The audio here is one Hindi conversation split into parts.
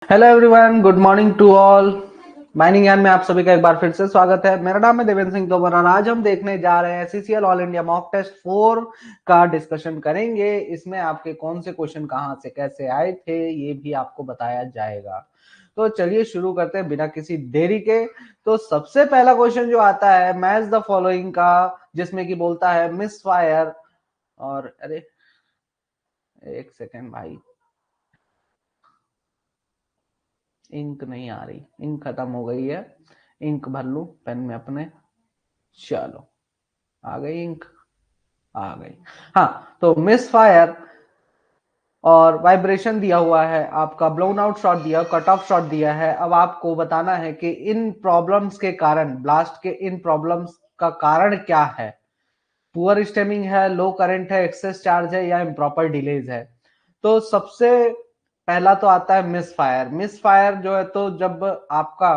Hello everyone, good morning to all. Mining Gyan में आप सभी का एक बार फिर से स्वागत है। मेरा नाम है देवेंद्र सिंह तोमर और आज हम देखने जा रहे हैं CCL all India mock test 4 का डिस्कशन करेंगे। इसमें आपके कौन से क्वेश्चन कहां से कैसे आए थे ये भी आपको बताया जाएगा। तो चलिए शुरू करते हैं बिना किसी देरी के। तो सबसे पहला क्वेश्चन जो आता है मैच द फॉलोइंग का, जिसमें कि बोलता है मिस फायर। और अरे एक सेकेंड भाई, इंक नहीं आ रही, इंक खत्म हो गई है। इंक भर लूं पेन में अपने। चलो, आ गई इंक, आ गई। हाँ, तो मिस फायर और वाइब्रेशन दिया हुआ है, आपका ब्लोन आउट शॉट दिया, कट ऑफ शॉट दिया है। अब आपको बताना है कि इन प्रॉब्लम्स के कारण, ब्लास्ट के इन प्रॉब्लम्स का कारण क्या है। पुअर स्टेमिंग है, लो करंट है, एक्सेस चार्ज है या इम्प्रॉपर डिलेज है। तो सबसे पहला तो आता है मिस फायर। मिस फायर जो है, तो जब आपका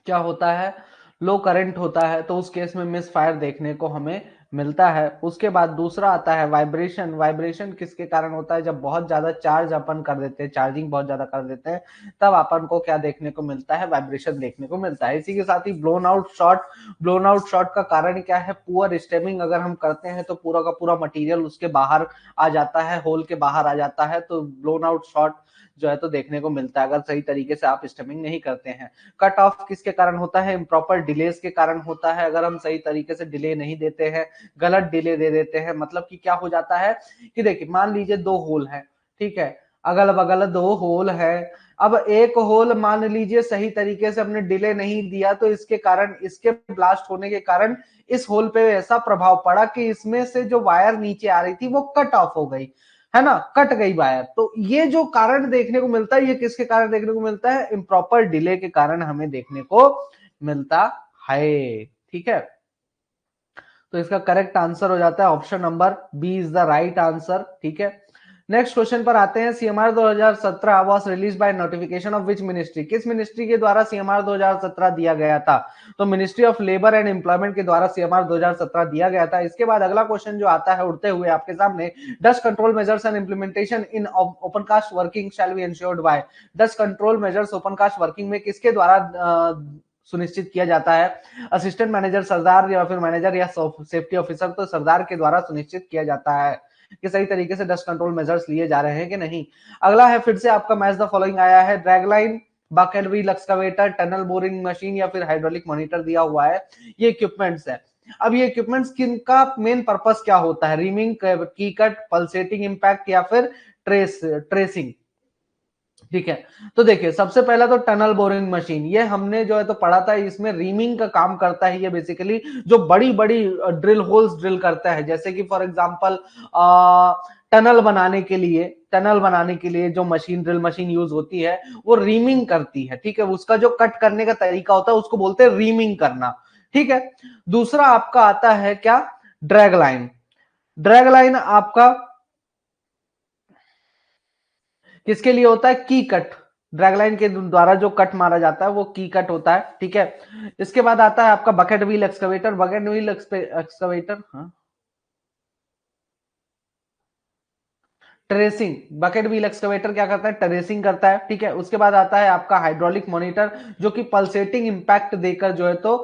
क्या होता है, लो करंट होता है, तो उस केस में मिस फायर देखने को हमें मिलता है। उसके बाद दूसरा आता है वाइब्रेशन। वाइब्रेशन किसके कारण होता है, जब बहुत ज्यादा चार्ज अपन कर देते हैं, चार्जिंग बहुत ज्यादा कर देते हैं, तब अपन को क्या देखने को मिलता है, वाइब्रेशन देखने को मिलता है। इसी के साथ ही blown out shot. Blown out shot का कारण क्या है, पुअर स्टेमिंग अगर हम करते हैं तो पूरा का पूरा मटेरियल उसके बाहर आ जाता है, होल के बाहर आ जाता है, तो ब्लोन आउट शॉट जो है तो देखने को मिलता है अगर सही तरीके से आप स्टेमिंग नहीं करते हैं। कट ऑफ किसके कारण होता है, इम्प्रॉपर डिलेज के कारण होता है। अगर हम सही तरीके से डिले नहीं देते हैं, गलत डिले दे देते हैं, मतलब कि क्या हो जाता है कि देखिए मान लीजिए दो होल है, ठीक है, अगल बगल दो होल है। अब एक होल मान लीजिए सही तरीके से हमने डिले नहीं दिया, तो इसके कारण, इसके ब्लास्ट होने के कारण इस होल पे ऐसा प्रभाव पड़ा कि इसमें से जो वायर नीचे आ रही थी वो कट ऑफ हो गई, है ना, कट गई वायर। तो ये जो कारण देखने को मिलता है, ये किसके कारण देखने को मिलता है, इम्प्रॉपर डिले के कारण हमें देखने को मिलता है। ठीक है, तो इसका करेक्ट आंसर हो जाता है option number B is the right answer. ठीक है, नेक्स्ट क्वेश्चन पर आते हैं। CMR 2017 was release by notification of which ministry. किस मिनिस्ट्री के द्वारा सीएमआर 2017 दिया गया था, तो ministry of labour and employment के द्वारा सीएमआर 2017 दिया गया था। इसके बाद अगला क्वेश्चन जो आता है उड़ते हुए आपके सामने, dust control measures and implementation in open cast working shall be ensured by. Dust control measures open cast working में किसके द्वारा सुनिश्चित किया जाता है, असिस्टेंट मैनेजर सरदार या फिर मैनेजर या सेफ्टी ऑफिसर, तो सरदार के द्वारा सुनिश्चित किया जाता है कि सही तरीके से डस्ट कंट्रोल मेजर्स लिए जा रहे हैं कि नहीं। अगला है फिर से आपका मैच द फॉलोइंग आया है, dragline, bucket wheel excavator, tunnel boring machine या फिर हाइड्रोलिक मॉनिटर दिया हुआ है। ये इक्विपमेंट्स है। अब ये इक्विपमेंट्स किनका मेन पर्पस क्या होता है, रीमिंग, की कट, पल्सेटिंग इंपैक्ट या फिर ट्रेसिंग। ठीक है, तो देखिए सबसे पहला तो टनल बोरिंग मशीन, ये हमने जो है तो पढ़ा था, इसमें रीमिंग का काम करता है। ये बेसिकली जो बड़ी बड़ी ड्रिल होल्स ड्रिल करता है, जैसे कि फॉर एग्जांपल टनल बनाने के लिए, टनल बनाने के लिए जो मशीन, ड्रिल मशीन यूज होती है, वो रीमिंग करती है। ठीक है, उसका जो कट करने का तरीका होता है उसको बोलते हैं रीमिंग करना। ठीक है, दूसरा आपका आता है क्या, ड्रैग लाइन। ड्रैग लाइन आपका किसके लिए होता है, की कट। ड्रैगलाइन के द्वारा जो कट मारा जाता है वो की कट होता है। ठीक है, इसके बाद आता है आपका bucket wheel excavator. Bucket wheel excavator, हाँ, ट्रेसिंग। बकेट व्हील एक्सकवेटर क्या करता है, ट्रेसिंग करता है। ठीक है, उसके बाद आता है आपका हाइड्रोलिक मॉनिटर, जो कि पल्सेटिंग इंपैक्ट देकर जो है तो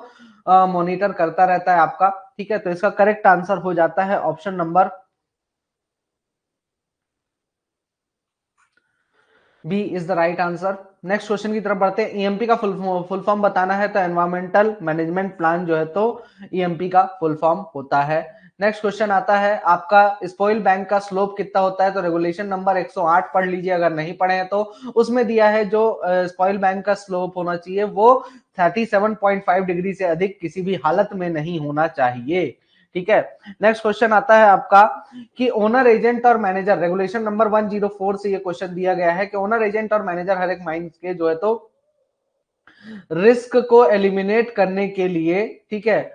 मॉनिटर करता रहता है आपका। ठीक है, तो इसका करेक्ट आंसर हो जाता है option number B is the right answer. Next question की तरफ बढ़ते हैं। ईएमपी का फुल फॉर्म बताना है, तो एनवायरमेंटल मैनेजमेंट प्लान जो है तो ईएमपी का फुल फॉर्म होता है। नेक्स्ट क्वेश्चन आता है आपका, स्पॉइल बैंक का स्लोप कितना होता है, तो रेगुलेशन नंबर 108 पढ़ लीजिए अगर नहीं पढ़े हैं तो। उसमें दिया है जो स्पॉइल बैंक का स्लोप होना चाहिए वो 37.5 डिग्री से अधिक किसी भी हालत में नहीं होना चाहिए। ठीक है, नेक्स्ट क्वेश्चन आता है आपका कि ओनर एजेंट और मैनेजर, रेगुलेशन नंबर 104 से ये क्वेश्चन दिया गया है कि ओनर एजेंट और मैनेजर हर एक माइंस के जो है तो रिस्क को एलिमिनेट करने के लिए, ठीक है,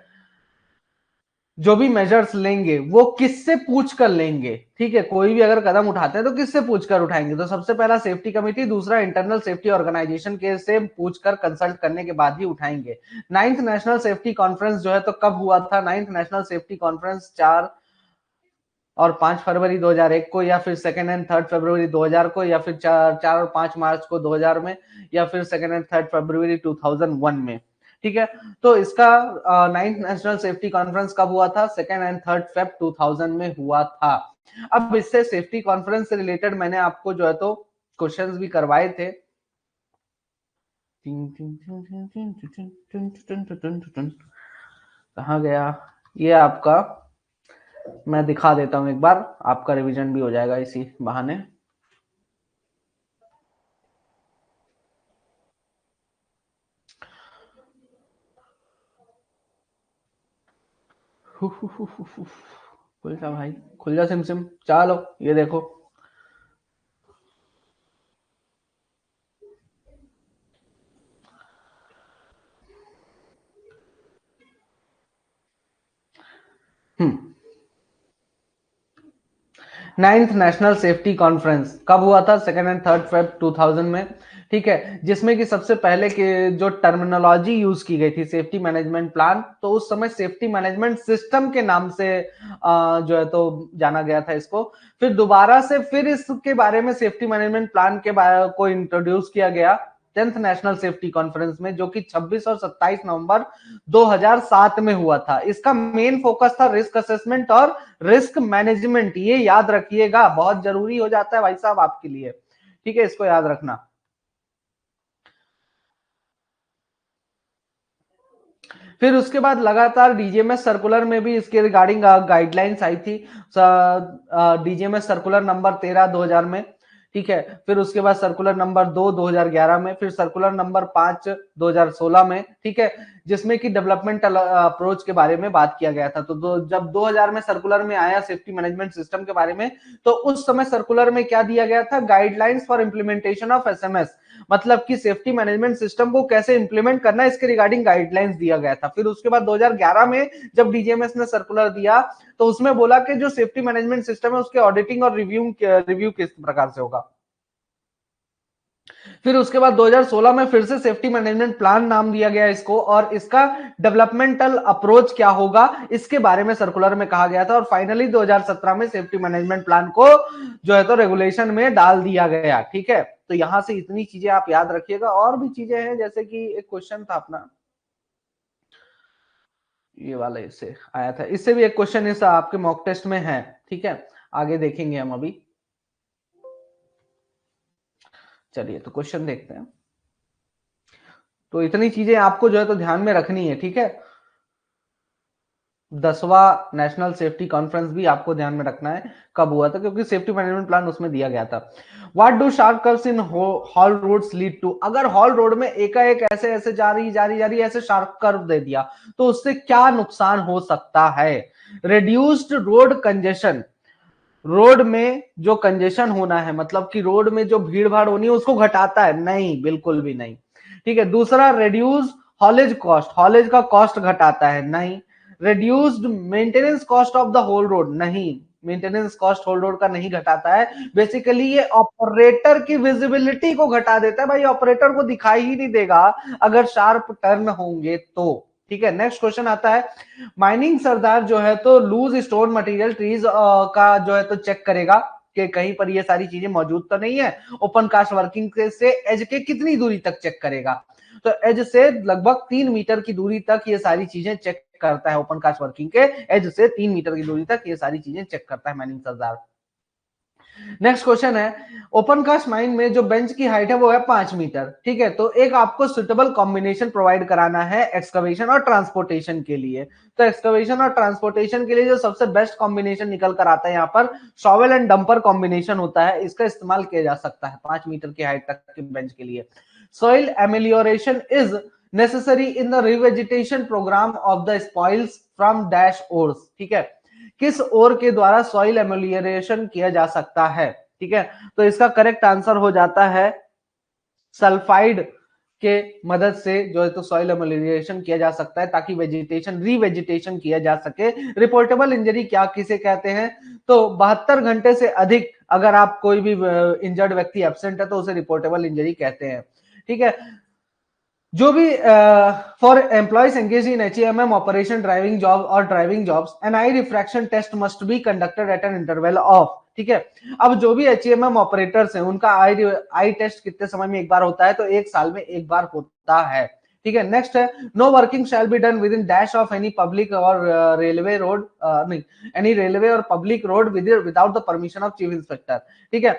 जो भी मेजर्स लेंगे वो किससे पूछ कर लेंगे, ठीक है, कोई भी अगर कदम उठाते हैं तो किससे पूछ कर उठाएंगे, तो सबसे पहला सेफ्टी कमेटी, दूसरा इंटरनल सेफ्टी ऑर्गेनाइजेशन के से पूछकर कंसल्ट करने के बाद ही उठाएंगे। नाइन्थ नेशनल सेफ्टी कॉन्फ्रेंस जो है तो कब हुआ था, नाइन्थ नेशनल सेफ्टी कॉन्फ्रेंस 4 और 5 फरवरी 2001 को, या फिर 2 एंड 3 फरवरी 2000 को, या फिर 4 और 5 मार्च को 2000 में, या फिर 2 एंड 3 फरवरी 2001 में, ठीक है। तो इसका नाइन्थ नेशनल सेफ्टी कॉन्फ्रेंस कब हुआ था, 2 एंड 3 फेब 2000 में हुआ था। अब इससे सेफ्टी कॉन्फ्रेंस से रिलेटेड मैंने आपको जो है तो क्वेश्चंस भी करवाए थे। कहाँ गया ये आपका, मैं दिखा देता हूं एक बार, आपका रिवीजन भी हो जाएगा इसी बहाने। खुल जा भाई, खुल जा सिम सिम, चलो ये देखो। नाइन्थ नेशनल सेफ्टी कॉन्फ्रेंस कब हुआ था, 2 एंड 3 फेब 2000 में, ठीक है, जिसमें कि सबसे पहले के जो टर्मिनोलॉजी यूज की गई थी सेफ्टी मैनेजमेंट प्लान, तो उस समय सेफ्टी मैनेजमेंट सिस्टम के नाम से जो है तो जाना गया था इसको। फिर दोबारा से फिर इसके बारे में सेफ्टी मैनेजमेंट प्लान के बारे को इंट्रोड्यूस किया गया 10th नेशनल सेफ्टी कॉन्फ्रेंस में, जो कि 26 और 27 नवंबर 2007 में हुआ था। इसका मेन फोकस था रिस्क असेसमेंट और रिस्क मैनेजमेंट, ये याद रखिएगा, बहुत जरूरी हो जाता है भाई साहब आपके लिए, ठीक है, इसको याद रखना। फिर उसके बाद लगातार डीजीएमएस सर्कुलर में भी इसके रिगार्डिंग गाइडलाइंस आई थी, डीजीएमएस सर्कुलर नंबर 13 2000 में, ठीक है। फिर उसके बाद सर्कुलर नंबर 2 2011 में, फिर सर्कुलर नंबर 5 2016 में, ठीक है, जिसमें कि डेवलपमेंटल अप्रोच के बारे में बात किया गया था। तो जब 2000 में सर्कुलर में आया सेफ्टी मैनेजमेंट सिस्टम के बारे में, तो उस समय सर्कुलर में क्या दिया गया था, guidelines for implementation of SMS, मतलब कि सेफ्टी मैनेजमेंट सिस्टम को कैसे इंप्लीमेंट करना है इसके रिगार्डिंग गाइडलाइंस दिया गया था। फिर उसके बाद 2011 में जब डीजीएमएस ने सर्कुलर दिया, तो उसमें बोला कि जो सेफ्टी मैनेजमेंट सिस्टम है उसके ऑडिटिंग और रिव्यू किस प्रकार से होगा। फिर उसके बाद 2016 में फिर से सेफ्टी मैनेजमेंट प्लान नाम दिया गया इसको, और इसका डेवलपमेंटल अप्रोच क्या होगा इसके बारे में सर्कुलर में कहा गया था। और फाइनली 2017 में सेफ्टी मैनेजमेंट प्लान को जो है तो रेगुलेशन में डाल दिया गया, ठीक है। तो यहां से इतनी चीजें आप याद रखिएगा, और भी चीजें हैं, जैसे कि एक क्वेश्चन था अपना ये वाला, इससे आया था, इससे भी एक क्वेश्चन इस आपके मॉक टेस्ट में है, ठीक है, आगे देखेंगे हम अभी। चलिए तो क्वेश्चन देखते हैं। तो इतनी चीजें आपको जो है तो ध्यान में रखनी है, ठीक है। 10वां नेशनल सेफ्टी कॉन्फ्रेंस भी आपको ध्यान में रखना है कब हुआ था, क्योंकि सेफ्टी मैनेजमेंट प्लान उसमें दिया गया था। What do sharp curves in haul roads lead to, अगर हॉल रोड में एकाएक ऐसे ऐसे जा रही ऐसे शार्प कर्व दे दिया तो उससे क्या नुकसान हो सकता है, रिड्यूस्ड रोड कंजेशन, रोड में जो कंजेशन होना है, मतलब कि रोड में जो भीड़ भाड़ होनी है उसको घटाता है, नहीं बिल्कुल भी नहीं, ठीक है। दूसरा, रिड्यूस हॉलेज कॉस्ट, हॉलेज का कॉस्ट घटाता है, नहीं। Reduced maintenance cost of the whole road, नहीं, मेंटेनेंस कॉस्ट होल रोड का नहीं घटाता है। बेसिकली ये ऑपरेटर की विजिबिलिटी को घटा देता है, भाई ऑपरेटर को दिखाई ही नहीं देगा अगर शार्प टर्न होंगे तो, ठीक है। नेक्स्ट क्वेश्चन आता है, माइनिंग सरदार जो है तो लूज स्टोन मटेरियल ट्रीज का जो है तो चेक करेगा कि कहीं पर ये सारी चीजें मौजूद तो नहीं है। ओपन कास्ट वर्किंग से एज के कितनी दूरी तक चेक करेगा, तो एज से लगभग 3 मीटर की दूरी तक ये सारी चीजें चेक करता है, ओपन कास्ट वर्किंग के एज से 3 मीटर की दूरी तक ये सारी चीजें चेक करता है माइनिंग सरदार। नेक्स्ट क्वेश्चन है, ओपन कास्ट माइन में जो बेंच की हाइट है वो है 5 मीटर, ठीक है। तो एक आपको सुटेबल कॉम्बिनेशन प्रोवाइड कराना है एक्सकवेशन और ट्रांसपोर्टेशन के लिए। तो एक्सकवेशन और ट्रांसपोर्टेशन के लिए जो सबसे बेस्ट कॉम्बिनेशन निकल कर आता है यहाँ पर शॉवेल एंड डंपर कॉम्बिनेशन होता है, इसका इस्तेमाल किया जा सकता है 5 मीटर की हाइट तक के बेंच के लिए। Soil amelioration is necessary in the revegetation programme of the spoils from dash ores, ठीक है, किस ओर के द्वारा सॉइल एमेलियोरेशन किया जा सकता है, ठीक है। तो इसका करेक्ट आंसर हो जाता है सल्फाइड के मदद से जो है तो सॉइल एमोलिएशन किया जा सकता है ताकि वेजिटेशन रीवेजिटेशन किया जा सके। रिपोर्टेबल इंजरी क्या किसे कहते हैं, तो 72 घंटे से अधिक अगर आप कोई भी इंजर्ड व्यक्ति एब्सेंट है तो उसे रिपोर्टेबल इंजरी कहते हैं। ठीक है, जो भी for employees engage in HEMM operation driving job और driving jobs an eye refraction test must be conducted at an interval of. ठीक है, अब जो भी एचईएमएम ऑपरेटर्स हैं उनका आई टेस्ट कितने समय में एक बार होता है, तो एक साल में एक बार होता है। ठीक है, नेक्स्ट है no working shall be done with in dash of any public और रेलवे रोड, नहीं एनी रेलवे और public road without the permission of chief inspector. ठीक है,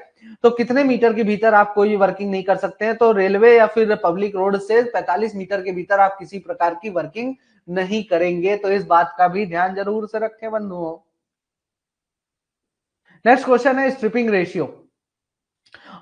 तो कितने मीटर के भीतर आप कोई वर्किंग नहीं कर सकते हैं, तो रेलवे या फिर पब्लिक रोड से 45 मीटर के भीतर आप किसी प्रकार की वर्किंग नहीं करेंगे, तो इस बात का भी ध्यान जरूर से रखें बंधुओं। नेक्स्ट क्वेश्चन है stripping ratio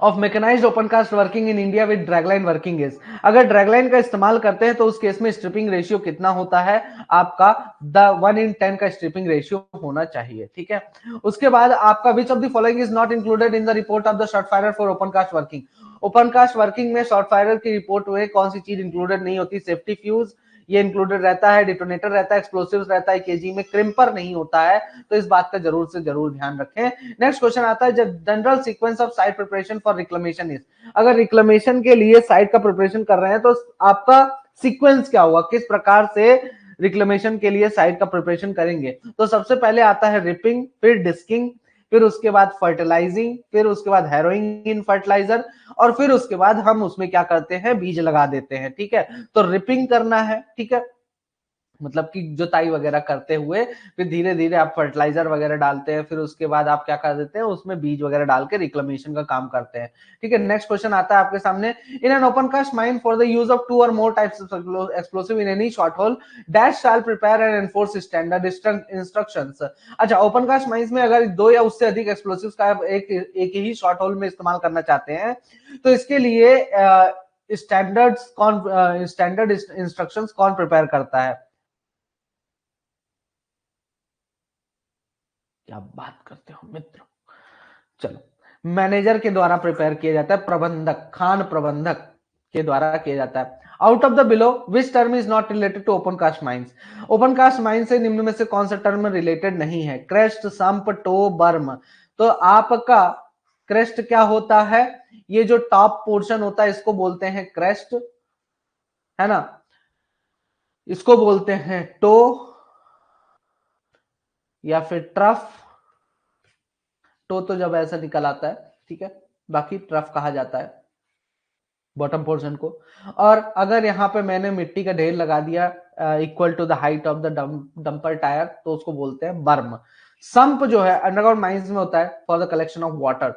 of mechanised open cast working in India with dragline working is. अगर ड्रैगलाइन का इस्तेमाल करते हैं तो उस केस में स्ट्रिपिंग रेशियो कितना होता है आपका, द 1:10 का स्ट्रिपिंग रेशियो होना चाहिए। ठीक है, उसके बाद आपका which of the following is not included in the report of the shotfirer for open cast working. Open cast working में शॉर्ट फायर की रिपोर्ट में कौन सी चीज इंक्लूडेड नहीं होती, सेफ्टी फ्यूज ये इंक्लूडेड रहता है, डिटोनेटर रहता है, एक्सप्लोसिव्स रहता है, केजी में क्रिम्पर नहीं होता है, तो इस बात का जरूर से जरूर ध्यान रखें। नेक्स्ट क्वेश्चन आता है general sequence of site preparation for reclamation is. अगर रिक्लेमेशन के लिए साइट का प्रिपरेशन कर रहे हैं तो आपका सीक्वेंस क्या होगा, किस प्रकार से रिक्लेमेशन के लिए साइट का प्रिपरेशन करेंगे, तो सबसे पहले आता है रिपिंग, फिर डिस्किंग, फिर उसके बाद फर्टिलाइजिंग, फिर उसके बाद हैरोइंग इन फर्टिलाइजर, और फिर उसके बाद हम उसमें क्या करते हैं, बीज लगा देते हैं। ठीक है, तो रिपिंग करना है। ठीक है, मतलब कि जुताई वगैरह करते हुए फिर धीरे धीरे आप फर्टिलाइजर वगैरह डालते हैं, फिर उसके बाद आप क्या कर देते हैं, उसमें बीज वगैरह डाल के रिक्लेमेशन का काम करते हैं। ठीक है, नेक्स्ट क्वेश्चन आता है आपके सामने, in an open cast mine for the use of 2 or more types of explosive in any shot hole dash shall prepare and enforce standard instructions. अच्छा, ओपन कास्ट माइंस में अगर 2 या उससे अधिक एक्सप्लोसिव्स का एक ही शॉर्ट होल में इस्तेमाल करना चाहते हैं तो इसके लिए स्टैंडर्ड इंस्ट्रक्शंस कौन प्रिपेयर करता है, क्या बात करते हो मित्र। चलो, मैनेजर के द्वारा प्रिपेयर किया जाता है, प्रबंधक, खान प्रबंधक के द्वारा किया जाता है। Out of the below which term is not related to open cast mines. Open cast mine से निम्न में से कौन सा टर्म रिलेटेड नहीं है, क्रेस्ट, संप, टो, बर्म। तो आपका क्रेस्ट क्या होता है, ये जो टॉप पोर्शन होता है इसको बोलते हैं क्रेस्ट, है ना, इसको बोलते हैं टो या फिर ट्रफ। टो तो जब ऐसा निकल आता है, ठीक है, बाकी ट्रफ कहा जाता है बॉटम पोर्शन को। और अगर यहाँ पे मैंने मिट्टी का ढेर लगा दिया equal to the height of the dumper tyre तो उसको बोलते हैं बर्म। संप जो है अंडरग्राउंड माइंस में होता है for the collection of water.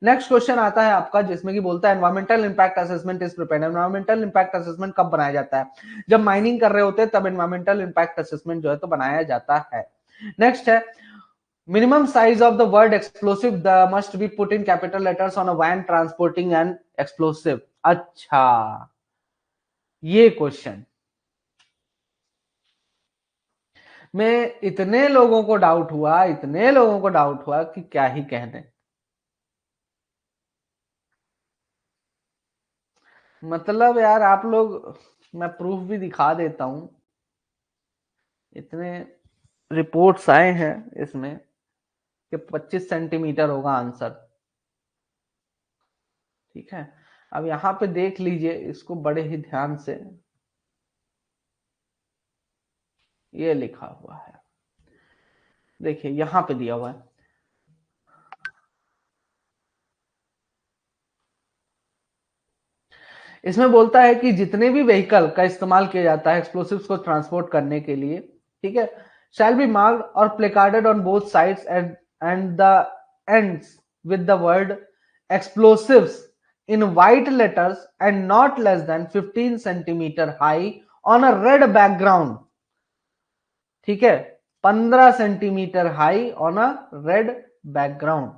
Next question आता है आपका जिसमें कि बोलता है environmental impact assessment is prepared. Environmental impact assessment कब बनाया जाता है, जब माइनिंग कर रहे होते हैं तब एनवायरमेंटल इंपैक्ट असेसमेंट जो है तो बनाया जाता है। नेक्स्ट है minimum size of the word explosive must be put in capital letters on a van transporting an explosive। अच्छा, ये क्वेश्चन में इतने लोगों को डाउट हुआ, इतने लोगों को डाउट हुआ कि क्या ही कहने। मतलब यार आप लोग, मैं प्रूफ भी दिखा देता हूं, इतने रिपोर्ट्स आए हैं इसमें कि 25 सेंटीमीटर होगा आंसर। ठीक है, अब यहां पे देख लीजिए इसको बड़े ही ध्यान से, ये लिखा हुआ है, देखिए यहां पे दिया हुआ है, इसमें बोलता है कि जितने भी व्हीकल का इस्तेमाल किया जाता है एक्सप्लोसिव्स को ट्रांसपोर्ट करने के लिए, ठीक है, शैल बी मार्क्ड और placarded on both sides and the ends with the word explosives in white letters and not less than 15 centimetre high on a red background. ठीक है, 15 centimetre high on a red background.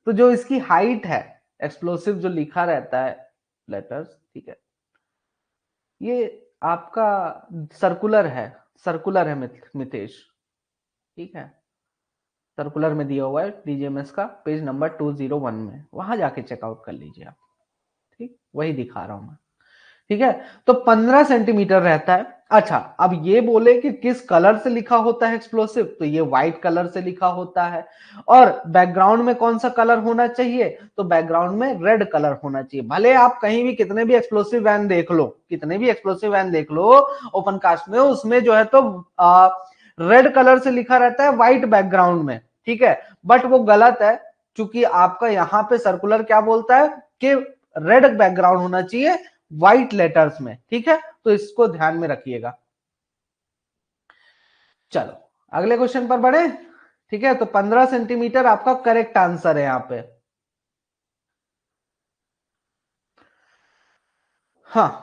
तो जो इसकी हाइट है, एक्सप्लोसिव जो लिखा रहता है लेटर्स, ठीक है, ये आपका सर्कुलर है, सर्कुलर है मितेश। ठीक है, सर्कुलर में दिया हुआ है डीजीएमएस का पेज नंबर 201 में, वहां जाके चेकआउट कर लीजिए आप। ठीक, वही दिखा रहा हूं मैं। ठीक है, तो 15 सेंटीमीटर रहता है। अच्छा, अब ये बोले कि किस कलर से लिखा होता है एक्सप्लोसिव, तो ये व्हाइट कलर से लिखा होता है। और बैकग्राउंड में कौन सा कलर होना चाहिए, तो बैकग्राउंड में रेड कलर होना चाहिए। भले आप कहीं भी कितने भी एक्सप्लोसिव वैन देख लो, कितने भी एक्सप्लोसिव वैन देख लो ओपन कास्ट में, उसमें जो है तो रेड कलर से लिखा रहता है व्हाइट बैकग्राउंड में। ठीक है, बट वो गलत है, क्योंकि आपका यहाँ पे सर्कुलर क्या बोलता है कि रेड बैकग्राउंड होना चाहिए व्हाइट लेटर्स में। ठीक है, तो इसको ध्यान में रखिएगा। चलो अगले क्वेश्चन पर बढ़े। ठीक है, तो 15 सेंटीमीटर आपका करेक्ट आंसर है यहां पे। हाँ,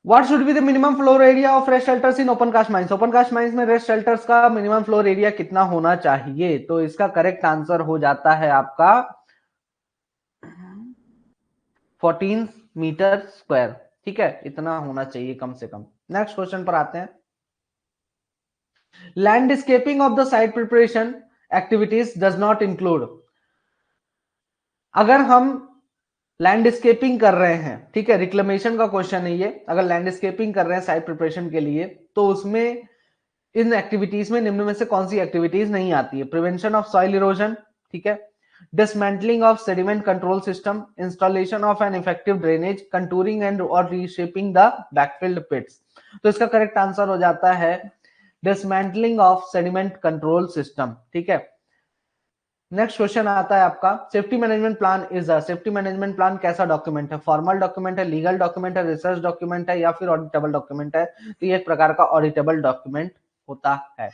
what should be the minimum floor area of rest shelters in open cast mines. Open cast mines में रेस्ट शेल्टर्स का मिनिमम फ्लोर एरिया कितना होना चाहिए, तो इसका करेक्ट आंसर हो जाता है आपका 14 मीटर स्क्वायर। ठीक है, इतना होना चाहिए कम से कम। नेक्स्ट क्वेश्चन पर आते हैं। Landscaping of the site preparation activities does not include. अगर हम लैंडस्केपिंग कर रहे हैं, ठीक है, रिक्लेमेशन का क्वेश्चन है ये, अगर लैंडस्केपिंग कर रहे हैं साइट प्रिपरेशन के लिए, तो उसमें इन एक्टिविटीज में निम्न में से कौन सी एक्टिविटीज नहीं आती है। प्रिवेंशन ऑफ सॉइल इरोजन, ठीक है, dismantling of sediment control system, installation of an effective drainage, contouring and और रीशेपिंग द बैकफिल्ड पिट्स। तो इसका करेक्ट आंसर हो जाता है dismantling of sediment control system. ठीक है, नेक्स्ट क्वेश्चन आता है आपका, safety management plan is a. Safety management plan कैसा डॉक्यूमेंट है, फॉर्मल डॉक्यूमेंट है, लीगल डॉक्यूमेंट है, रिसर्च डॉक्यूमेंट है, या फिर ऑडिटेबल डॉक्यूमेंट है। तो ये एक प्रकार का ऑडिटेबल डॉक्यूमेंट होता है।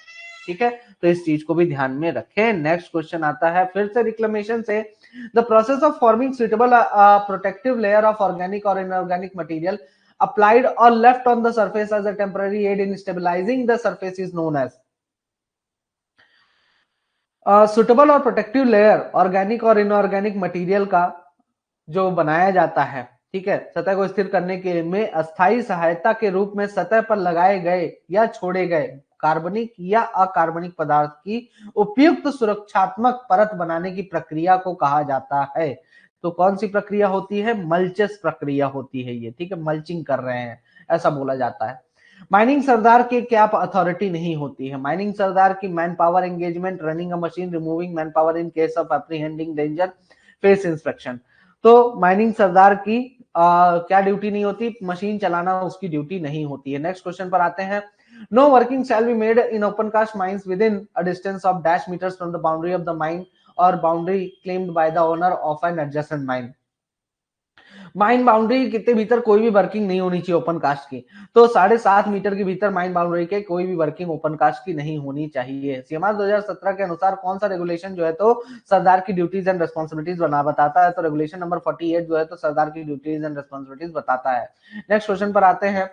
ठीक है, तो इस चीज को भी ध्यान में रखें। नेक्स्ट क्वेश्चन आता है फिर से रिक्लेमेशन से, the process of forming suitable protective layer of organic और inorganic material applied or left on the surface as a temporary aid in stabilizing the surface is known as। Suitable और प्रोटेक्टिव लेयर ऑर्गेनिक और इनऑर्गेनिक मटेरियल का जो बनाया जाता है, ठीक है, सतह को स्थिर करने के में अस्थायी सहायता के रूप में सतह पर लगाए गए या छोड़े गए कार्बनिक या अकार्बनिक पदार्थ की उपयुक्त सुरक्षात्मक परत बनाने की प्रक्रिया को कहा जाता है। तो कौन सी प्रक्रिया होती है, मल्चेस प्रक्रिया होती है ये। ठीक है, मल्चिंग कर रहे हैं ऐसा बोला जाता है। माइनिंग सरदार की क्या अथॉरिटी नहीं होती है, माइनिंग सरदार की man power engagement, running a machine, removing man power in case of apprehending danger, face inspection. तो माइनिंग सरदार की क्या ड्यूटी नहीं होती, मशीन चलाना उसकी ड्यूटी नहीं होती है। नेक्स्ट क्वेश्चन पर आते हैं। No working shall be made in open cast mines within a distance of dash metres from the boundary of the mine or boundary claimed by the owner of an adjacent mine. Mine boundary के भीतर कोई भी वर्किंग नहीं होनी चाहिए ओपन कास्ट की। तो 7.5 मीटर के भीतर माइन बाउंड्री के कोई भी वर्किंग ओपन कास्ट की नहीं होनी चाहिए। सीएमआर 2017 के अनुसार कौन सा रेगुलेशन जो है तो सरदार की ड्यूटीज एंड रेस्पॉन्सिबिलिटीज बताता है, तो रेगुलेशन नंबर 48 जो है तो सरदार की ड्यूटीज एंड रेस्पॉन्सिबिलिटीज बताता है। नेक्स्ट क्वेश्चन पर आते हैं।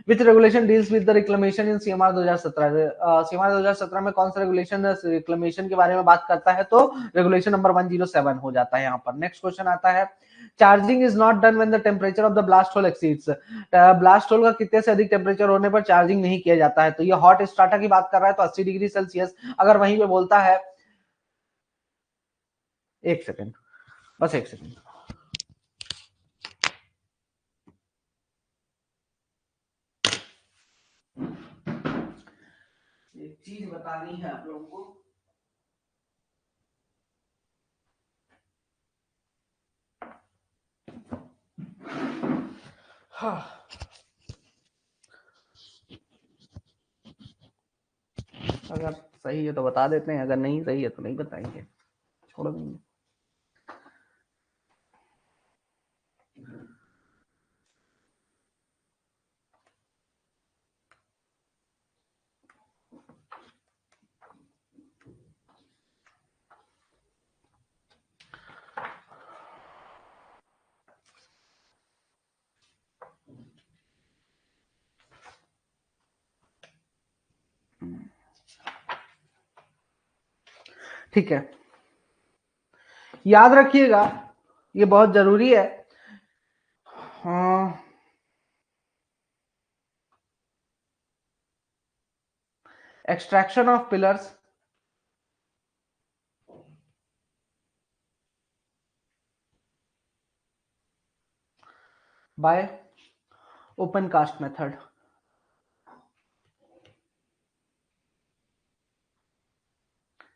Which regulation deals with the reclamation in CMR 2017। CMR 2017 में कौन सा रेगुलेशन रिक्लेमेशन के बारे में बात करता है, तो रेगुलेशन नंबर 107 हो जाता है यहाँ पर। नेक्स्ट क्वेश्चन आता है। Charging is not done when the temperature of the blast hole exceeds. Blast hole का कितने से अधिक टेम्परेचर होने पर चार्जिंग नहीं किया जाता है, तो ये हॉट स्टार्टर की बात कर रहा है तो 80 डिग्री सेल्सियस। अगर वहीं पे बोलता है, एक सेकेंड, बस एक सेकेंड, एक चीज बतानी है आप लोगों को। हाँ, अगर सही है तो बता देते हैं, अगर नहीं सही है तो नहीं बताएंगे, छोड़ देंगे। ठीक है, याद रखिएगा, ये बहुत जरूरी है। हाँ, extraction of pillars by open cast method.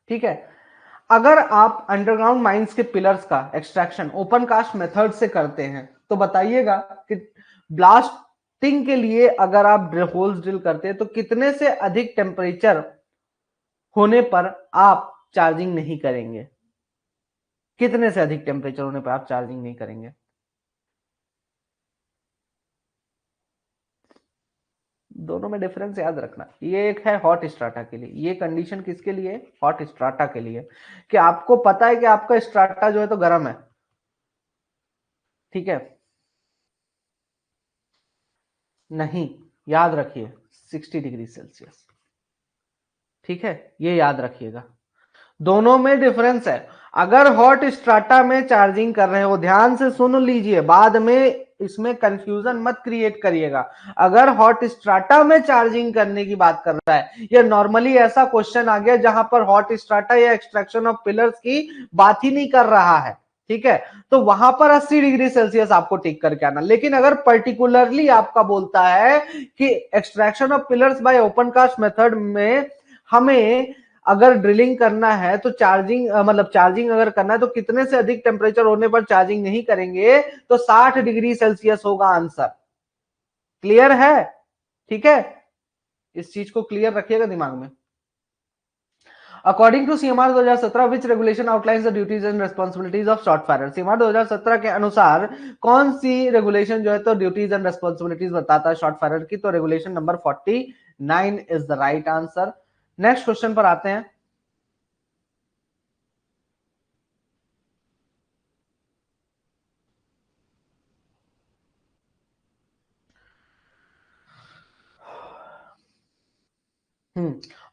ठीक है, अगर आप अंडरग्राउंड माइंस के पिलर्स का एक्सट्रैक्शन ओपन कास्ट मेथड से करते हैं तो बताइएगा कि ब्लास्टिंग के लिए अगर आप होल्स ड्रिल करते हैं तो कितने से अधिक टेम्परेचर होने पर आप चार्जिंग नहीं करेंगे, कितने से अधिक टेम्परेचर होने पर आप चार्जिंग नहीं करेंगे। दोनों में डिफरेंस याद रखना। ये एक है हॉट स्ट्राटा के लिए, ये कंडीशन किसके लिए, हॉट स्ट्राटा के लिए, कि आपको पता है कि आपका स्ट्राटा जो है तो गर्म है। ठीक है, नहीं, याद रखिए 60 डिग्री सेल्सियस। ठीक है, ये याद रखिएगा, दोनों में डिफरेंस है। अगर हॉट स्ट्राटा में चार्जिंग कर रहे हो, ध्यान से सुन लीजिए, बाद में इसमें कंफ्यूजन मत क्रिएट करिएगा। अगर हॉट स्ट्राटा में चार्जिंग करने की बात कर रहा है, या नॉर्मली ऐसा क्वेश्चन आ गया जहां पर हॉट स्ट्राटा या एक्सट्रैक्शन ऑफ पिलर्स की बात ही नहीं कर रहा है, ठीक है, तो वहां पर 80 डिग्री सेल्सियस आपको टिक करके आना। लेकिन अगर पर्टिकुलरली आपका बोलता है कि extraction of pillars by open cast method में हमें अगर ड्रिलिंग करना है तो चार्जिंग मतलब चार्जिंग अगर करना है तो कितने से अधिक टेम्परेचर होने पर चार्जिंग नहीं करेंगे, तो 60 डिग्री सेल्सियस होगा आंसर। क्लियर है? ठीक है, इस चीज को क्लियर रखिएगा दिमाग में। According to CMR 2017 which regulation outlines the duties and responsibilities of shotfirer. CMR 2017 के अनुसार कौन सी रेगुलेशन जो है तो ड्यूटीज एंड रिस्पॉन्सिबिलिटीज बताता है शॉर्ट फायर की, तो regulation number 49 is the right answer. Next question पर आते हैं।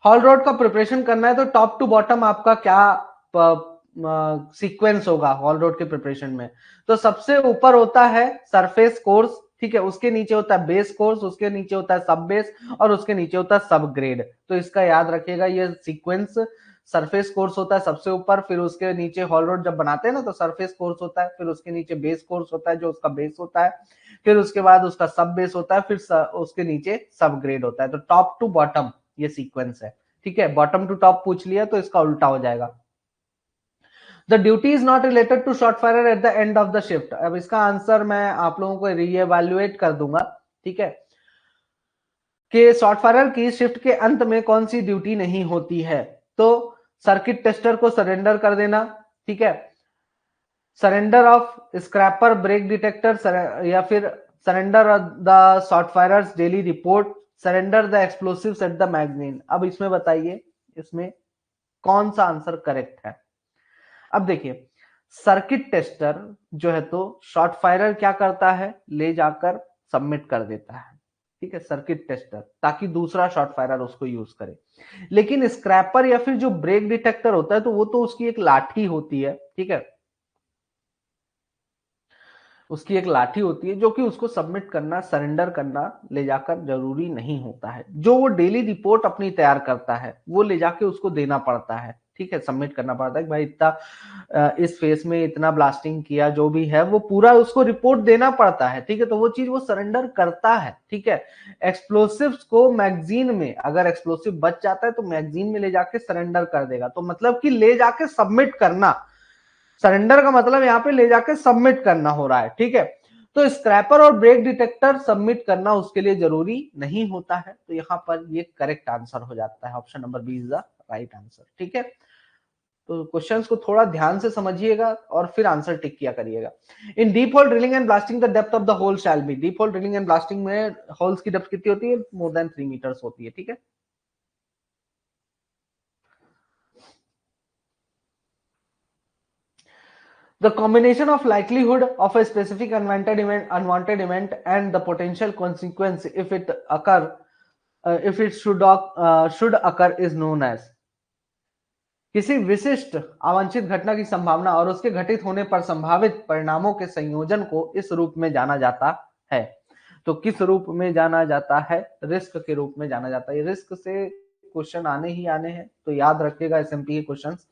हॉल रोड का प्रिपरेशन करना है तो टॉप टू बॉटम आपका क्या सीक्वेंस होगा हॉल रोड के प्रिपरेशन में, तो सबसे ऊपर होता है सरफेस कोर्स, ठीक है, उसके नीचे होता है बेस कोर्स, उसके नीचे होता है सब बेस, और उसके नीचे होता है सब ग्रेड। तो इसका याद रखिएगा ये सीक्वेंस, सरफेस कोर्स होता है सबसे ऊपर, फिर उसके नीचे हॉल रोड जब बनाते हैं ना तो सरफेस कोर्स होता है, फिर उसके नीचे बेस कोर्स होता है जो उसका बेस होता है, फिर उसके बाद उसका सब बेस होता है, फिर उसके नीचे सब ग्रेड होता है। तो टॉप टू बॉटम ये सीक्वेंस है, ठीक है, बॉटम टू टॉप पूछ लिया तो इसका उल्टा हो जाएगा। The duty is not related to shotfirer at the end of the shift. अब इसका आंसर मैं आप लोगों को रीएवैल्यूएट कर दूंगा, ठीक है, कि शॉर्ट फायर की शिफ्ट के अंत में कौन सी ड्यूटी नहीं होती है, तो सर्किट टेस्टर को सरेंडर कर देना, ठीक है, surrender of scraper break detector, या फिर surrender the shotfirer's daily report, surrender the explosives at the magazine. अब इसमें बताइए इसमें कौन सा आंसर करेक्ट है। अब देखिए, सर्किट टेस्टर जो है तो शॉर्ट फायरर क्या करता है, ले जाकर सबमिट कर देता है, ठीक है, सर्किट टेस्टर, ताकि दूसरा शॉर्ट फायरर उसको यूज करे। लेकिन स्क्रैपर या फिर जो ब्रेक डिटेक्टर होता है तो वो तो उसकी एक लाठी होती है, ठीक है, उसकी एक लाठी होती है जो कि उसको सबमिट करना, सरेंडर करना ले जाकर जरूरी नहीं होता है। जो वो डेली रिपोर्ट अपनी तैयार करता है वो ले जाके उसको देना पड़ता है, ठीक है, सबमिट करना पड़ता है कि भाई इतना इस फेस में इतना ब्लास्टिंग किया, जो भी है वो पूरा उसको रिपोर्ट देना पड़ता है, ठीक है, तो वो चीज वो सरेंडर करता है, ठीक है। एक्सप्लोसिव्स को मैगजीन में, अगर एक्सप्लोसिव बच जाता है तो मैगजीन में ले जाके सरेंडर कर देगा, तो मतलब कि ले जाके सबमिट करना, सरेंडर का मतलब यहाँ पे ले जाके सबमिट करना हो रहा है, ठीक है। तो स्क्रैपर और ब्रेक डिटेक्टर सबमिट करना उसके लिए जरूरी नहीं होता है, तो यहाँ पर ये करेक्ट आंसर हो जाता है, option number B is the right answer, ठीक है। तो क्वेश्चंस को थोड़ा ध्यान से समझिएगा और फिर आंसर टिक किया करिएगा। In deep hole drilling and blasting the depth of the hole shall be. Deep hole drilling and blasting में होल्स की डेप्थ कितनी होती है, मोर देन 3 मीटर्स होती है, ठीक है। The combination of likelihood of a specific unwanted event and the potential consequence if it occur, if it should occur is known as। किसी विशिष्ट अवांछित घटना की संभावना और उसके घटित होने पर संभावित परिणामों के संयोजन को इस रूप में जाना जाता है। तो किस रूप में जाना जाता है, रिस्क के रूप में जाना जाता है। रिस्क से क्वेश्चन आने ही आने हैं, तो याद रखिएगा एसएमपी के questions.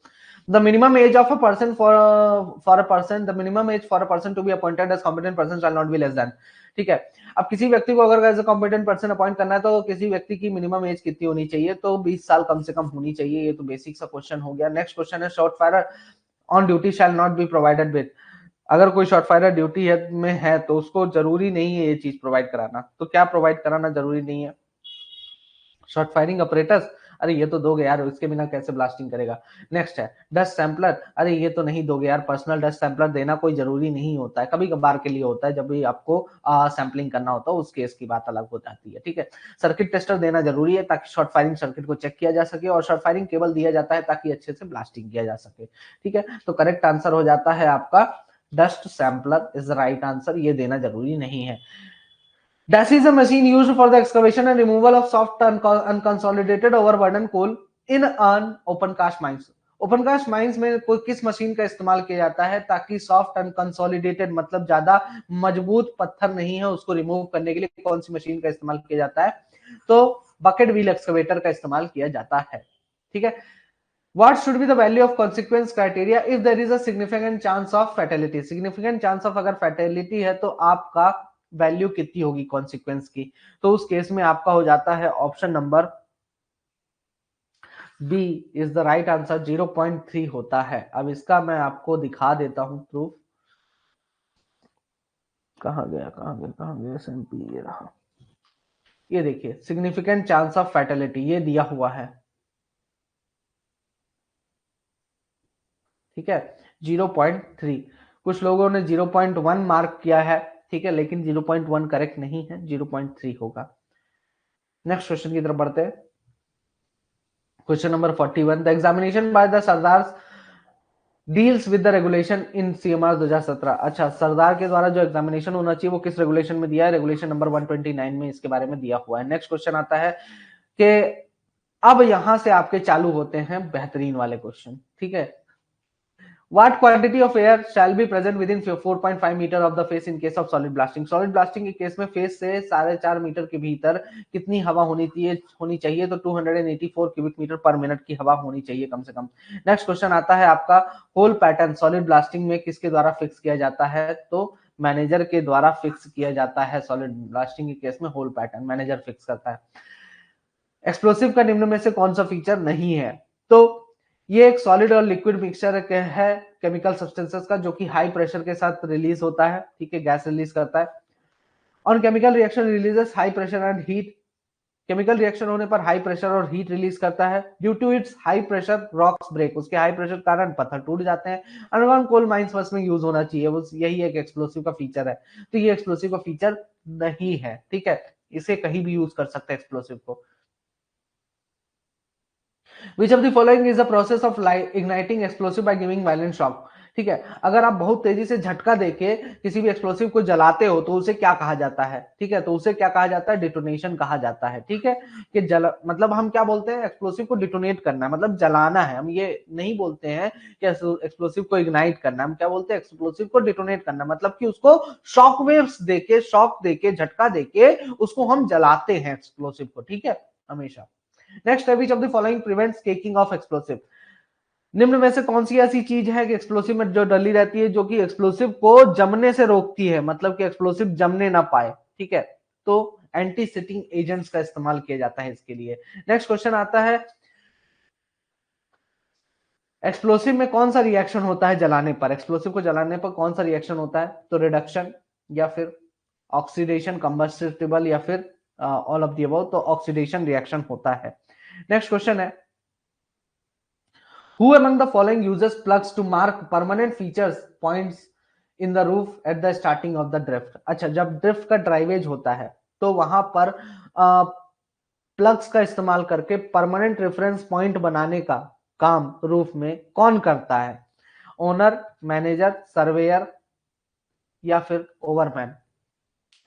The minimum age of a person for a person, the minimum age for a person to be appointed as competent person shall not be less than। ठीक है। अब किसी व्यक्ति को अगर as a competent person appoint करना है तो किसी व्यक्ति की मिनिमम एज कितनी होनी चाहिए, तो 20 साल कम से कम होनी चाहिए। ये तो बेसिक सा क्वेश्चन हो गया। नेक्स्ट क्वेश्चन है short firer on duty shall not be provided with. अगर कोई शॉर्ट फायरर ड्यूटी है में है तो उसको जरूरी नहीं है ये चीज प्रोवाइड कराना। तो क्या प्रोवाइड कराना जरूरी नहीं है? शॉर्ट फायरिंग ऑपरेटर्स, अरे ये तो दोगे यार, इसके बिना कैसे ब्लास्टिंग करेगा। नेक्स्ट है डस्ट सैंपलर, अरे ये तो नहीं दोगे यार, पर्सनल डस्ट सैंपलर देना कोई जरूरी नहीं होता है, कभी कभार के लिए होता है जब भी आपको सैंपलिंग करना होता है, उस केस की बात अलग हो जाती है। ठीक है, सर्किट टेस्टर देना जरूरी है ताकि शॉर्ट फायरिंग सर्किट को चेक किया जा सके, और शॉर्ट फायरिंग केबल दिया जाता है ताकि अच्छे से ब्लास्टिंग किया जा सके। ठीक है, तो करेक्ट आंसर हो जाता है आपका dust sampler is the right answer, ये देना जरूरी नहीं है। Dash is a machine used for the excavation and removal of soft unconsolidated overburden coal in an open cast mines. Open cast mines में कोई किस मशीन का इस्तेमाल किया जाता है ताकि सॉफ्ट अनकंसोलिडेटेड मतलब ज्यादा मजबूत पत्थर नहीं है उसको रिमूव करने के लिए कौन सी मशीन का इस्तेमाल किया जाता है? तो बकेट व्हील एक्सकवेटर का इस्तेमाल किया जाता है। ठीक है, What should be the value of consequence criteria if there is a significant chance of fatality? Significant chance of अगर fatality है तो आपका वैल्यू कितनी होगी कॉन्सिक्वेंस की? तो उस केस में आपका हो जाता है option number B is the right answer, 0.3 होता है। अब इसका मैं आपको दिखा देता हूं प्रूफ। कहां गया एसएमपी, ये रहा। ये देखिए सिग्निफिकेंट चांस ऑफ फैटेलिटी ये दिया हुआ है। ठीक है, 0.3। कुछ लोगों ने 0.1 मार्क किया है, ठीक है, लेकिन 0.1 करेक्ट नहीं है, 0.3 होगा। नेक्स्ट क्वेश्चन की तरफ बढ़ते हैं। Question number 41, the examination by the Sardar deals with the regulation in CMR 2017। अच्छा, सरदार के द्वारा जो एग्जामिनेशन होना चाहिए वो किस रेगुलेशन में दिया है? रेगुलेशन नंबर 129 में इसके बारे में दिया हुआ है। नेक्स्ट क्वेश्चन आता है कि अब यहां से आपके चालू होते हैं बेहतरीन वाले क्वेश्चन। ठीक है, What quantity of air shall be present within 4.5 metre of the face in case of solid blasting? Solid blasting के केस में फेस से 4.5 मीटर के भीतर कितनी हवा होनी चाहिए? तो 284 क्यूबिक मीटर पर मिनट की हवा होनी चाहिए कम से कम। नेक्स्ट क्वेश्चन आता है आपका होल पैटर्न सॉलिड ब्लास्टिंग में किसके द्वारा फिक्स किया जाता है? तो मैनेजर के द्वारा फिक्स किया जाता है। सॉलिड ब्लास्टिंग के केस में होल पैटर्न मैनेजर फिक्स करता है। एक्सप्लोसिव का निम्न में से कौन सा फीचर नहीं है? तो ये एक सॉलिड और लिक्विड मिक्सचर है केमिकल सब्सटेंसेस का, जो कि हाई प्रेशर के साथ रिलीज होता है। ठीक है, गैस रिलीज करता है। On chemical reaction releases high pressure and heat, chemical reaction होने पर हाई प्रेशर और हीट रिलीज करता है। Due to its high pressure rocks break, उसके हाई प्रेशर कारण पत्थर टूट जाते हैं। अंडरग्राउंड कोल माइंस फर्स्ट में यूज होना चाहिए, वो यही एक एक्सप्लोसिव का फीचर है। तो ये एक्सप्लोसिव का फीचर नहीं है। ठीक है, इसे कहीं भी यूज कर सकते हैं एक्सप्लोसिव को। Which of the following is the process of igniting explosive by giving violent shock? ठीक है, अगर आप बहुत तेजी से झटका देके किसी भी एक्सप्लोसिव को जलाते हो तो उसे क्या कहा जाता है? ठीक है, तो उसे क्या कहा जाता है? डिटोनेशन कहा जाता है। ठीक है, कि मतलब हम क्या बोलते हैं? एक्सप्लोसिव को डिटोनेट करना है, मतलब जलाना है। हम ये नहीं बोलते हैं कि एक्सप्लोसिव को इग्नाइट करना, हम क्या बोलते हैं? एक्सप्लोसिव को डिटोनेट करना, मतलब कि उसको शॉक वेव्स देके, शॉक देके, झटका देके उसको हम जलाते हैं एक्सप्लोसिव को। ठीक है, हमेशा। नेक्स्ट है which of the following prevents caking of explosive? निम्न में से कौन सी ऐसी चीज है कि एक्सप्लोसिव में जो डली रहती है जो कि एक्सप्लोसिव को जमने से रोकती है, मतलब कि एक्सप्लोसिव जमने ना पाए। ठीक है, तो एंटी सेटिंग एजेंट्स का इस्तेमाल किया जाता है इसके लिए। नेक्स्ट क्वेश्चन आता है एक्सप्लोसिव में कौन सा रिएक्शन होता है जलाने पर? एक्सप्लोसिव को जलाने पर कौन सा रिएक्शन होता है? तो रिडक्शन या फिर ऑक्सीडेशन, कंबस्टिबल या फिर ऑल ऑफ द अबव, तो ऑक्सीडेशन रिएक्शन होता है। नेक्स्ट क्वेश्चन है Who among the following uses plugs to mark permanent features points in the roof at the starting of the drift? अच्छा, जब ड्रिफ्ट का ड्राइवेज होता है तो वहां पर प्लग्स का इस्तेमाल करके परमानेंट रेफरेंस पॉइंट बनाने का काम रूफ में कौन करता है? ओनर, मैनेजर, सर्वेयर या फिर ओवरमैन?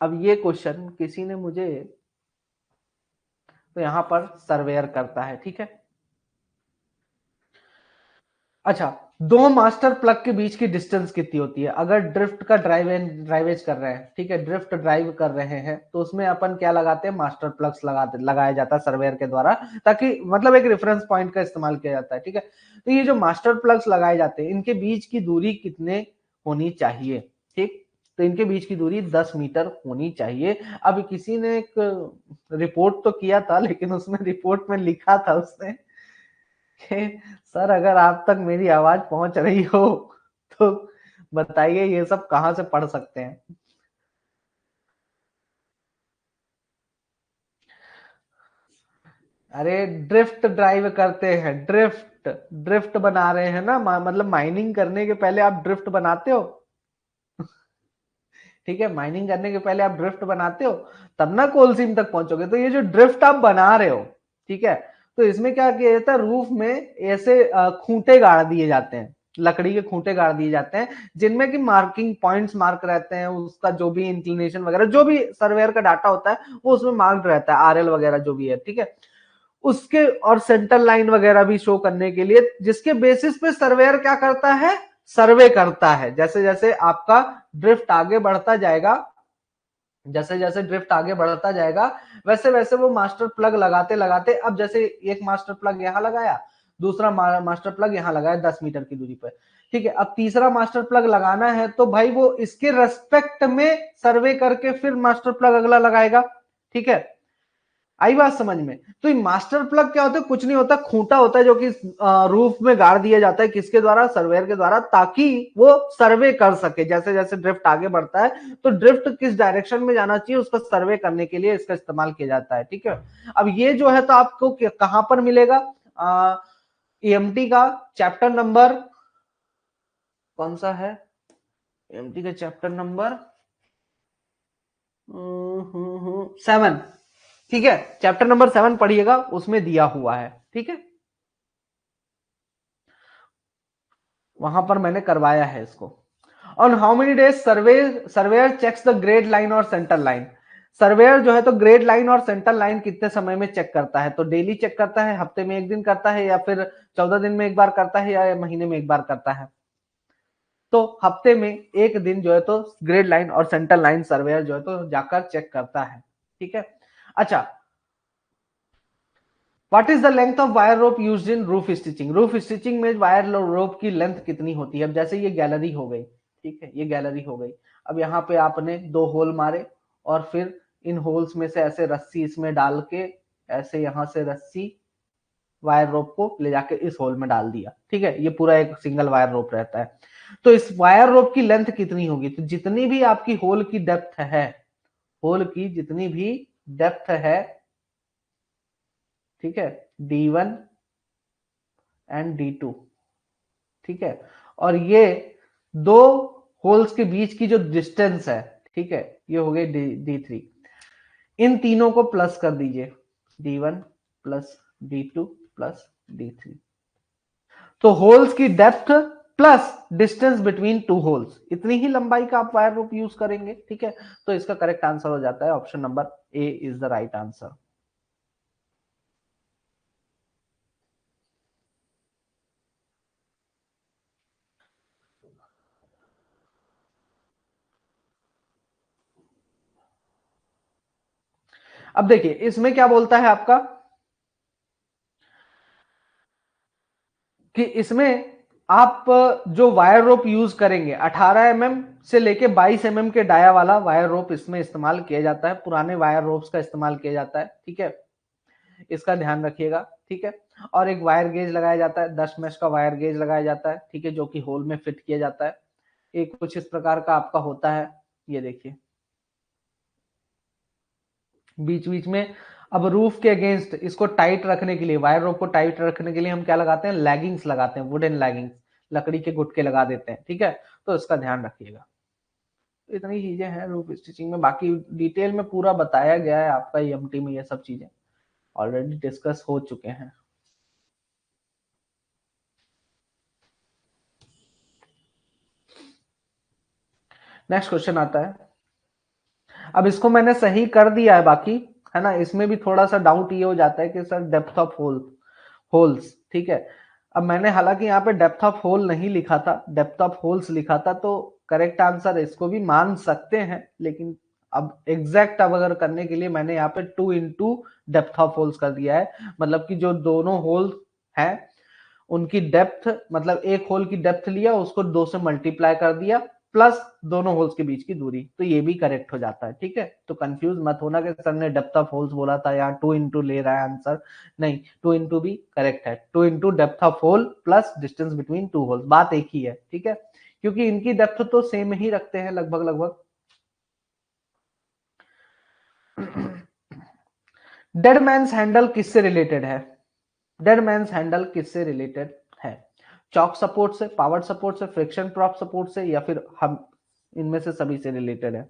अब ये क्वेश्चन किसी ने मुझे, तो यहां पर सर्वेयर करता है। ठीक है, अच्छा, दो मास्टर प्लग के बीच की डिस्टेंस कितनी होती है? अगर ड्रिफ्ट का ड्राइवेज कर रहे हैं, ठीक है, ड्रिफ्ट ड्राइव कर रहे हैं, तो उसमें अपन क्या लगाते हैं? मास्टर प्लग्स लगाया जाता है सर्वेयर के द्वारा, ताकि मतलब एक रेफरेंस पॉइंट का इस्तेमाल किया जाता है। ठीक है, तो ये जो मास्टर प्लग्स लगाए जाते हैं इनके बीच की दूरी कितने होनी चाहिए? ठीक, तो इनके बीच की दूरी 10 मीटर होनी चाहिए। अब किसी ने एक रिपोर्ट तो किया था, लेकिन उसमें रिपोर्ट में लिखा था उसने कि सर अगर आप तक मेरी आवाज पहुंच रही हो तो बताइए ये सब कहां से पढ़ सकते हैं। अरे ड्रिफ्ट ड्राइव करते हैं, ड्रिफ्ट ड्रिफ्ट बना रहे हैं ना, मतलब माइनिंग करने के पहले आप ड्रिफ्ट बनाते हो। ठीक है, माइनिंग करने के पहले आप ड्रिफ्ट बनाते हो, तब ना कोल सीम तक पहुंचोगे। तो ये जो ड्रिफ्ट आप बना रहे हो, ठीक है, तो इसमें क्या किया जाता है, रूफ में ऐसे खूंटे गाड़ दिए जाते हैं, लकड़ी के खूंटे गाड़ दिए जाते हैं, जिनमें कि मार्किंग पॉइंट्स मार्क रहते हैं, उसका जो भी इंक्लिनेशन वगैरह जो भी सर्वेयर का डाटा होता है वो उसमें मार्क रहता है, आरएल वगैरह जो भी है, ठीक है। उसके और सेंटर लाइन वगैरह भी शो करने के लिए, जिसके बेसिस पे सर्वेयर क्या करता है, सर्वे करता है। जैसे जैसे आपका ड्रिफ्ट आगे बढ़ता जाएगा, जैसे जैसे ड्रिफ्ट आगे बढ़ता जाएगा, वैसे वैसे वो मास्टर प्लग लगाते लगाते, अब जैसे एक मास्टर प्लग यहां लगाया, दूसरा मास्टर प्लग यहां लगाया 10 मीटर की दूरी पर, ठीक है, अब तीसरा मास्टर प्लग लगाना है, तो भाई वो इसके रेस्पेक्ट में सर्वे करके फिर मास्टर प्लग अगला लगाएगा, ठीक है। आई बात समझ में। तो ये मास्टर प्लग क्या होता है, कुछ नहीं होता, खूंटा होता है जो कि रूफ में गाड़ दिया जाता है, किसके द्वारा, सर्वेयर के द्वारा, ताकि वो सर्वे कर सके जैसे जैसे ड्रिफ्ट आगे बढ़ता है, तो ड्रिफ्ट किस डायरेक्शन में जाना चाहिए उसका सर्वे करने के लिए इसका इस्तेमाल किया जाता है, ठीक है। अब ये जो है तो आपको कहां पर मिलेगा, ईएमटी का चैप्टर नंबर कौन सा है, ईएमटी का चैप्टर नंबर 7, ठीक है, चैप्टर नंबर 7 पढ़िएगा, उसमें दिया हुआ है, ठीक है, वहां पर मैंने करवाया है इसको। On how many days surveyor checks the grade line और सेंटर लाइन। सर्वेयर जो है तो ग्रेड लाइन और सेंटर लाइन कितने समय में चेक करता है, तो डेली चेक करता है, हफ्ते में एक दिन करता है, या फिर 14 दिन में एक बार करता है, या महीने में एक बार करता है। तो हफ्ते में एक दिन जो है तो ग्रेड लाइन और सेंटर लाइन सर्वेयर जो है तो जाकर चेक करता है, ठीक है। अच्छा, what is the length of wire rope used in roof stitching. Roof stitching में वायर रोप की लेंथ कितनी होती है। अब जैसे ये गैलरी हो गई, ठीक है, ये गैलरी हो गई, अब यहाँ पे आपने 2 होल मारे, और फिर इन होल्स में से ऐसे रस्सी इसमें डाल के, ऐसे यहां से रस्सी वायर रोप को ले जाके इस होल में डाल दिया, ठीक है, ये पूरा एक सिंगल वायर रोप रहता है। तो इस वायर रोप की लेंथ कितनी होगी, तो जितनी भी आपकी होल की डेप्थ है, होल की जितनी भी डेप्थ है, ठीक है, D1 एंड D2, ठीक है, और ये दो होल्स के बीच की जो डिस्टेंस है, ठीक है, ये हो गई D3, इन तीनों को प्लस कर दीजिए, D1 plus D2 plus D3, तो होल्स की depth plus distance between two holes, इतनी ही लंबाई का आप वायर रूप यूज करेंगे, ठीक है। तो इसका करेक्ट आंसर हो जाता है option number A is the right answer. अब देखिए इसमें क्या बोलता है आपका, कि इसमें आप जो वायर रोप यूज करेंगे 18 से लेके 22 के डाया वाला वायर रोप इसमें इस्तेमाल किया जाता है, पुराने वायर रोप्स का इस्तेमाल किया जाता है, ठीक है, इसका ध्यान रखिएगा, ठीक है। और एक वायर गेज लगाया जाता है, 10 मेश का वायर गेज लगाया जाता है, ठीक है, जो कि होल में फिट किया जाता है। एक कुछ इस प्रकार का आपका होता है, ये देखिए बीच बीच में। अब रूफ के अगेंस्ट इसको टाइट रखने के लिए, वायर रोप को टाइट रखने के लिए हम क्या लगाते हैं, लैगिंग्स लगाते हैं, वुडन लैगिंग्स, लकड़ी के गुटके लगा देते हैं, ठीक है। तो इसका ध्यान रखिएगा। तो इतनी चीजें हैं रूफ स्टिचिंग में, बाकी डिटेल में पूरा बताया गया है आपका ईएमटी में, ये सब चीजें ऑलरेडी डिस्कस हो चुके हैं। नेक्स्ट क्वेश्चन आता है, अब इसको मैंने सही कर दिया है बाकी, है ना, इसमें भी थोड़ा सा डाउट ये हो जाता है कि सर डेप्थ ऑफ होल्स, ठीक है। अब मैंने हालांकि यहाँ पे डेप्थ ऑफ होल नहीं लिखा था, डेप्थ ऑफ होल्स लिखा था, तो करेक्ट आंसर इसको भी मान सकते हैं, लेकिन अब एग्जैक्ट अब अगर करने के लिए मैंने यहाँ पे 2 इंटू डेप्थ ऑफ होल्स कर दिया है, मतलब कि जो दोनों होल हैं उनकी डेप्थ, मतलब एक होल की डेप्थ लिया, उसको 2 से मल्टीप्लाई कर दिया, प्लस दोनों होल्स के बीच की दूरी, तो ये भी करेक्ट हो जाता है। ठीक है, तो कंफ्यूज मत होना कि सर ने डेप्थ ऑफ होल्स बोला था, यहाँ 2 इंटू ले रहा है आंसर, नहीं, 2 इंटू भी करेक्ट है, 2 into depth of hole plus distance between two holes, बात एक ही है। ठीक है, क्योंकि इनकी डेप्थ तो सेम ही रखते हैं लगभग लगभग। डेड मैन्स हैंडल किससे रिलेटेड है? डेड मैन्स हैंडल किससे रिलेटेड है? चॉक सपोर्ट से, पावर सपोर्ट से, फ्रिक्शन प्रॉप सपोर्ट से, या फिर हम इनमें से सभी से रिलेटेड है?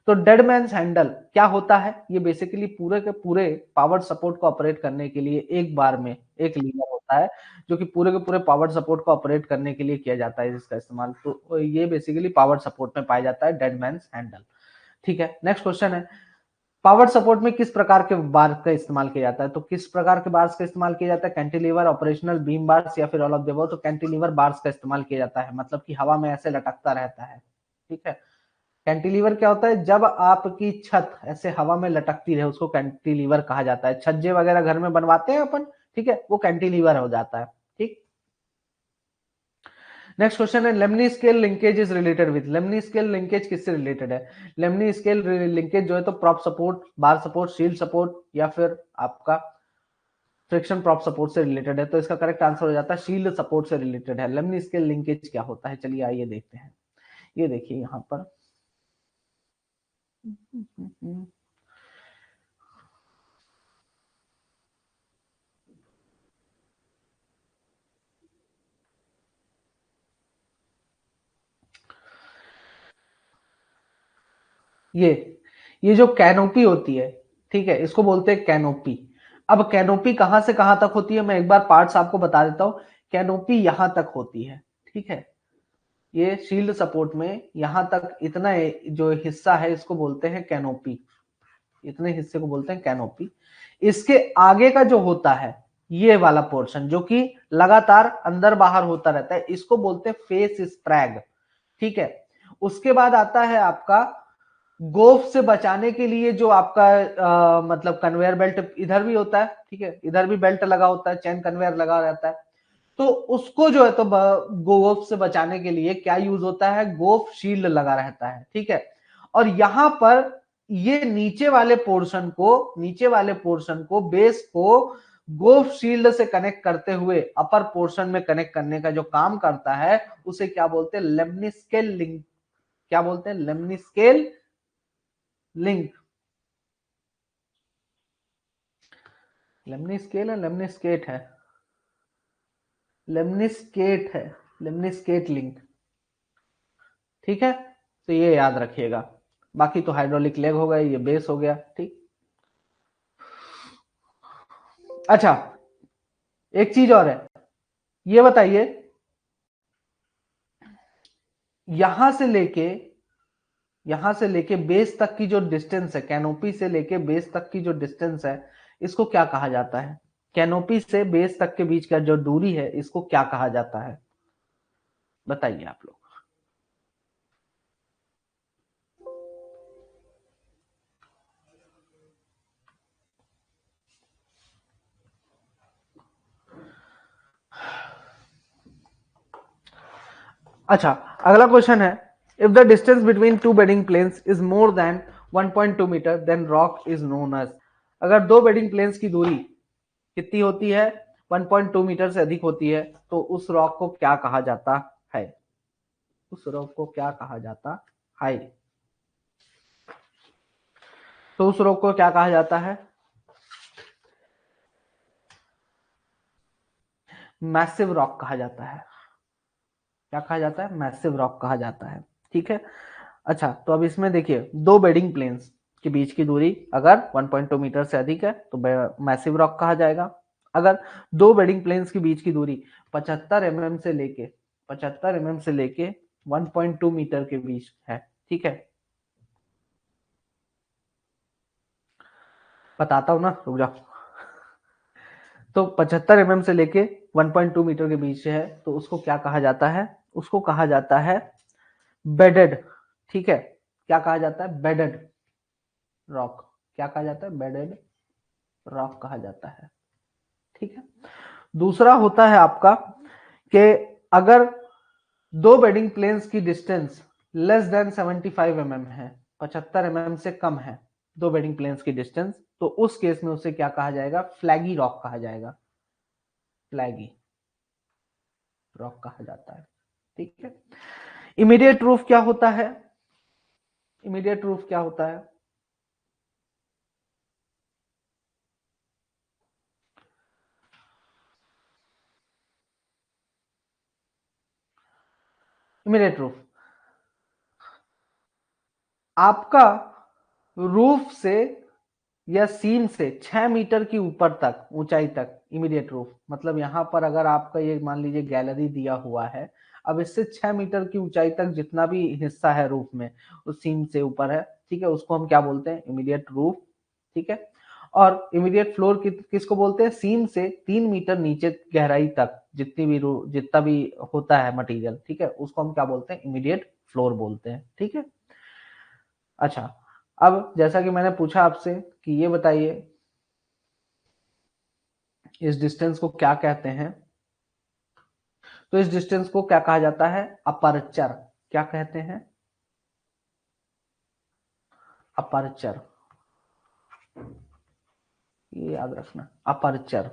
तो डेड मैन्स हैंडल क्या होता है? ये बेसिकली पूरे के पूरे पावर सपोर्ट को ऑपरेट करने के लिए एक बार में एक लीवर होता है, जो कि पूरे के पूरे पावर सपोर्ट को ऑपरेट करने के लिए किया जाता है इसका इस्तेमाल। तो ये बेसिकली पावर सपोर्ट में पाया जाता है डेड मैन्स हैंडल। ठीक है, नेक्स्ट क्वेश्चन है, पावर सपोर्ट में किस प्रकार के बार का इस्तेमाल किया जाता है? तो किस प्रकार के बार्स का इस्तेमाल किया जाता है? कैंटिलीवर, ऑपरेशनल बीम बार्स, या फिर ऑल ऑफ द अबव? तो कैंटिलीवर बार्स का इस्तेमाल किया जाता है, मतलब कि हवा में ऐसे लटकता रहता है। ठीक है, कैंटिलीवर क्या होता है? जब आपकी छत ऐसे हवा में लटकती रहे उसको कैंटिलीवर कहा जाता है। छज्जे वगैरह घर में बनवाते हैं अपन, ठीक है, वो कैंटिलीवर हो जाता है। ठीक, नेक्स्ट क्वेश्चन है, lemony scale linkage is related with? Lemony scale linkage किससे रिलेटेड है? लेमनी स्केल लिंकेज जो है तो प्रॉप सपोर्ट, बार सपोर्ट, शील्ड सपोर्ट, या फिर आपका फ्रिक्शन प्रॉप सपोर्ट से रिलेटेड है। तो इसका करेक्ट आंसर हो जाता है शील्ड सपोर्ट से रिलेटेड है। लेमनी स्केल लिंकेज क्या होता है? चलिए आइए देखते हैं। ये देखिए यहाँ पर ये जो कैनोपी होती है, ठीक है, इसको बोलते हैं कैनोपी। अब कैनोपी कहां से कहां तक होती है, मैं एक बार पार्ट्स आपको बता देता हूं। कैनोपी यहां तक होती है, ठीक है, ये शील्ड सपोर्ट में यहां तक इतना जो हिस्सा है इसको बोलते हैं कैनोपी, इतने हिस्से को बोलते हैं कैनोपी। इसके आगे का जो होता है ये वाला पोर्शन जो कि लगातार अंदर बाहर होता रहता है, इसको बोलते हैं फेस स्प्रैग। ठीक है, उसके बाद आता है आपका गोफ से बचाने के लिए जो आपका मतलब कन्वेयर बेल्ट इधर भी होता है, ठीक है, इधर भी बेल्ट लगा होता है, चेन कन्वेयर लगा रहता है। तो उसको जो है तो गोफ से बचाने के लिए क्या यूज होता है? गोफ शील्ड लगा रहता है। ठीक है, और यहां पर ये नीचे वाले पोर्शन को बेस को गोफ शील्ड से कनेक्ट करते हुए अपर पोर्शन में कनेक्ट करने का जो काम करता है उसे क्या बोलते हैं? लेमनिस्केल लिंक। क्या बोलते हैं? लेमनिस्केल लिंक। लेमनिस्केल है, लेमनिस्केट है? लेमनिस्केट है, लेमनिस्केट लिंक। ठीक है, तो ये याद रखिएगा। बाकी तो हाइड्रोलिक लेग हो गया, ये बेस हो गया। ठीक, अच्छा, एक चीज और है, ये बताइए, यहां से लेके बेस तक की जो डिस्टेंस है, कैनोपी से लेके बेस तक की जो डिस्टेंस है, इसको क्या कहा जाता है? कैनोपी से बेस तक के बीच का जो दूरी है इसको क्या कहा जाता है? बताइए आप लोग। अच्छा, अगला क्वेश्चन है, if the distance between two bedding planes is more than 1.2 metre then rock is known as? अगर दो बेडिंग प्लेन्स की दूरी कितनी होती है? 1.2 मीटर से अधिक होती है, तो उस रॉक को क्या कहा जाता है? उस रॉक को क्या कहा जाता है? तो उस रॉक को क्या कहा जाता है? मैसिव रॉक कहा जाता है। क्या कहा जाता है? मैसिव रॉक कहा जाता है। ठीक है, अच्छा, तो अब इसमें देखिए, दो बेडिंग प्लेन्स के बीच की दूरी अगर 1.2 मीटर से अधिक है तो मैसिव रॉक कहा जाएगा। अगर दो बेडिंग प्लेन्स के बीच की दूरी 75 mm से लेके 1.2 मीटर के बीच है, ठीक है, बताता हूं ना, रुक जाओ। तो 75 mm से लेके 1.2 मीटर के बीच है, तो उसको क्या कहा जाता है? उसको कहा जाता है बेडेड। ठीक है, क्या कहा जाता है? Bedded rock. क्या कहा जाता है? बेडेड रॉक कहा जाता है। ठीक है, दूसरा होता है आपका कि अगर दो बेडिंग प्लेन्स की डिस्टेंस लेस देन 75 mm है, 75 mm से कम है दो बेडिंग प्लेन्स की डिस्टेंस, तो उस केस में उसे क्या कहा जाएगा, फ्लैगी रॉक कहा जाएगा, फ्लैगी रॉक कहा जाता है। ठीक है। इमीडिएट रूफ क्या होता है, इमीडिएट रूफ क्या होता है, इमीडिएट रूफ आपका रूफ से या सीम से 6 मीटर की ऊपर तक ऊंचाई तक इमीडिएट रूफ, मतलब यहां पर अगर आपका ये मान लीजिए गैलरी दिया हुआ है, अब इससे 6 मीटर की ऊंचाई तक जितना भी हिस्सा है रूफ में उस सीम से ऊपर है, ठीक है, उसको हम क्या बोलते हैं, इमीडिएट रूफ। ठीक है। और इमीडिएट फ्लोर किसको बोलते हैं, सीम से 3 मीटर नीचे गहराई तक जितनी भी जितना भी होता है मटेरियल, ठीक है, उसको हम क्या बोलते हैं, इमीडिएट फ्लोर बोलते हैं। ठीक है। अच्छा, अब जैसा कि मैंने पूछा आपसे कि ये बताइए इस डिस्टेंस को क्या कहते हैं, तो इस डिस्टेंस को क्या कहा जाता है, अपर्चर। क्या कहते हैं, अपर्चर, ये याद रखना, अपर्चर।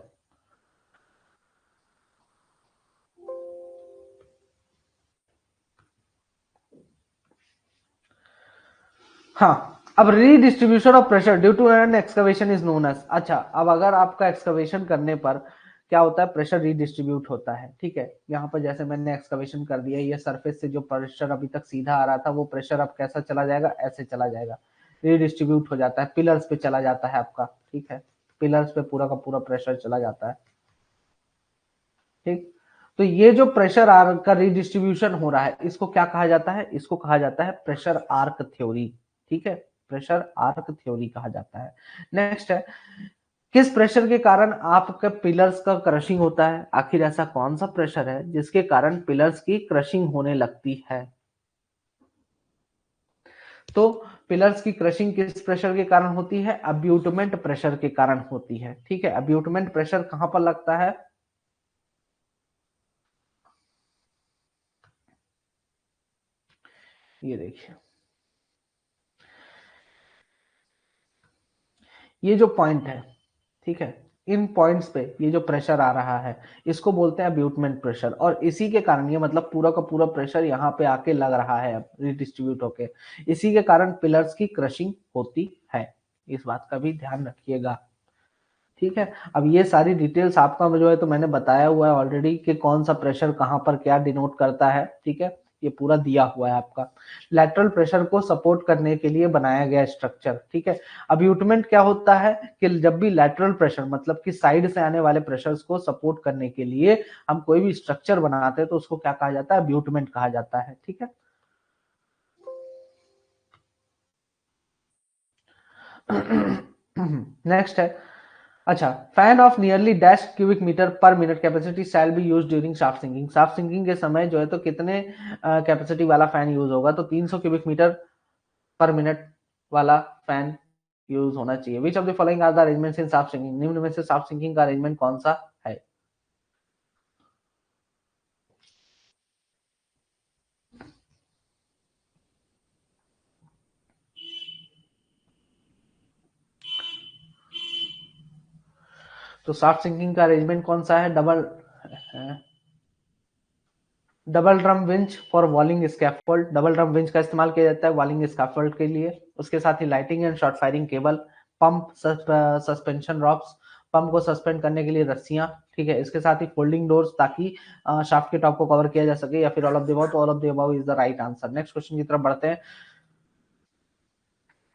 हाँ, अब redistribution of pressure due to an excavation is known as, अच्छा अब अगर आपका एक्सकवेशन करने पर क्या होता है, प्रेशर रीडिस्ट्रीब्यूट होता है। ठीक है, यहाँ पर जैसे मैंने एक्सकवेशन कर दिया, ये सरफेस से जो प्रेशर अभी तक सीधा आ रहा था वो प्रेशर अब कैसा चला जाएगा, ऐसे चला जाएगा, रीडिस्ट्रीब्यूट हो जाता है, पिलर्स पे चला जाता है आपका। ठीक है, पिलर्स पे पूरा का पूरा प्रेशर चला जाता है। ठीक, तो ये जो प्रेशर आर्क का रीडिस्ट्रीब्यूशन हो रहा है इसको क्या कहा जाता है, इसको कहा जाता है प्रेशर आर्क थ्योरी। ठीक है, प्रेशर आर्क थ्योरी कहा जाता है। नेक्स्ट है, किस प्रेशर के कारण आपका पिलर्स का क्रशिंग होता है, आखिर ऐसा कौन सा प्रेशर है जिसके कारण पिलर्स की क्रशिंग होने लगती है। तो पिलर्स की क्रशिंग किस प्रेशर के कारण होती है, अब्यूटमेंट प्रेशर के कारण होती है। ठीक है, अब्यूटमेंट प्रेशर कहां पर लगता है, ये देखिए, ये जो पॉइंट है, ठीक है, इन पॉइंट्स पे ये जो प्रेशर आ रहा है इसको बोलते हैं अब्यूटमेंट प्रेशर, और इसी के कारण ये मतलब पूरा का पूरा प्रेशर यहाँ पे आके लग रहा है रिडिस्ट्रीब्यूट होके, इसी के कारण पिलर्स की क्रशिंग होती है। इस बात का भी ध्यान रखिएगा। ठीक है, अब ये सारी डिटेल्स आपका जो है तो मैंने बताया हुआ है ऑलरेडी कि कौन सा प्रेशर कहां पर क्या डिनोट करता है। ठीक है, ये पूरा दिया हुआ है आपका, लैटरल प्रेशर को सपोर्ट करने के लिए बनाया गया स्ट्रक्चर। ठीक है, अब्यूटमेंट क्या होता है कि जब भी लैटरल प्रेशर मतलब कि साइड से आने वाले प्रेशर्स को सपोर्ट करने के लिए हम कोई भी स्ट्रक्चर बनाते हैं तो उसको क्या कहा जाता है, अब्यूटमेंट कहा जाता है। ठीक है। नेक्स्ट है, अच्छा, fan of nearly dash cubic metre per minute capacity shall be use during shaft sinking, shaft sinking के समय जो है तो कितने कैपेसिटी वाला फैन यूज होगा, तो 300 क्यूबिक मीटर पर मिनट वाला फैन यूज होना चाहिए। Which of the following are the arrangements in shaft sinking, निम्न में से शाफ्ट सिंकिंग का अरेंजमेंट कौन सा है। तो शाफ्ट सिंकिंग का अरेंजमेंट कौन सा है, double drum winch for वॉलिंग scaffold, double drum winch का इस्तेमाल किया जाता है वॉलिंग स्कैफोल्ड के लिए। उसके साथ ही lighting and short firing cable, pump, suspension ropes, pump को सस्पेंड करने के लिए रस्सियां। ठीक है, इसके साथ ही फोल्डिंग डोर्स ताकि शाफ्ट के टॉप को कवर किया जा सके, या फिर ऑल ऑफ द अबव, तो all of the above is the right answer. Next question की तरफ बढ़ते हैं।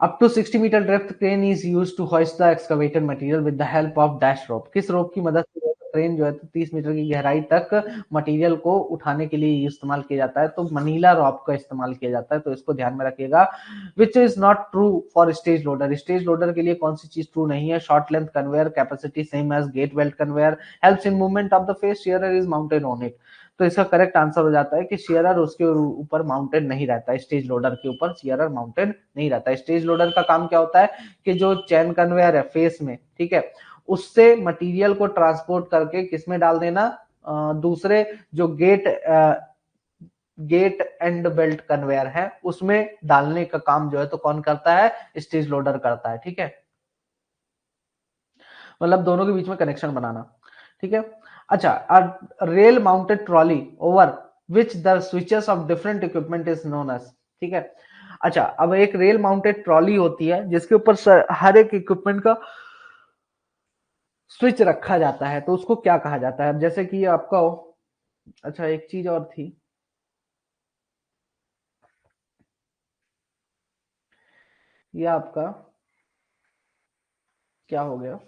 Up to 60 metre depth crane is use to hoist the excavated material with the help of dash rope, किस रोप की मदद से क्रेन जो है तो 30 मीटर की गहराई तक मटेरियल को उठाने के लिए इस्तेमाल किया जाता है, तो मनीला रॉप का इस्तेमाल किया जाता है, तो इसको ध्यान में रखिएगा। Which is not true for stage loader, stage loader के लिए कौन सी चीज ट्रू नहीं है, short length conveyor, capacity same as gate belt conveyor, helps in movement of the face, shearer is mounted on it, तो इसका करेक्ट आंसर हो जाता है कि शेयरर उसके ऊपर माउंटेड नहीं रहता है, स्टेज लोडर के ऊपर शेयरर माउंटेड नहीं रहता है। स्टेज लोडर का काम क्या होता है कि जो चैन कन्वेयर है फेस में, ठीक है, उससे मटेरियल को ट्रांसपोर्ट करके किसमें डाल देना, दूसरे जो gate gate end belt conveyor है, उसमें डालने का काम जो है तो कौन करता है, स्टेज लोडर करता है। ठीक है, मतलब दोनों के बीच में कनेक्शन बनाना। ठीक है, अच्छा, rail mounted trolley over which the switches of different equipment is known as. ठीक है, अच्छा, अब एक रेल माउंटेड ट्रॉली होती है जिसके ऊपर हर एक इक्विपमेंट का स्विच रखा जाता है, तो उसको क्या कहा जाता है। जैसे कि ये आपका हो, अच्छा एक चीज और थी, ये आपका क्या हो गया,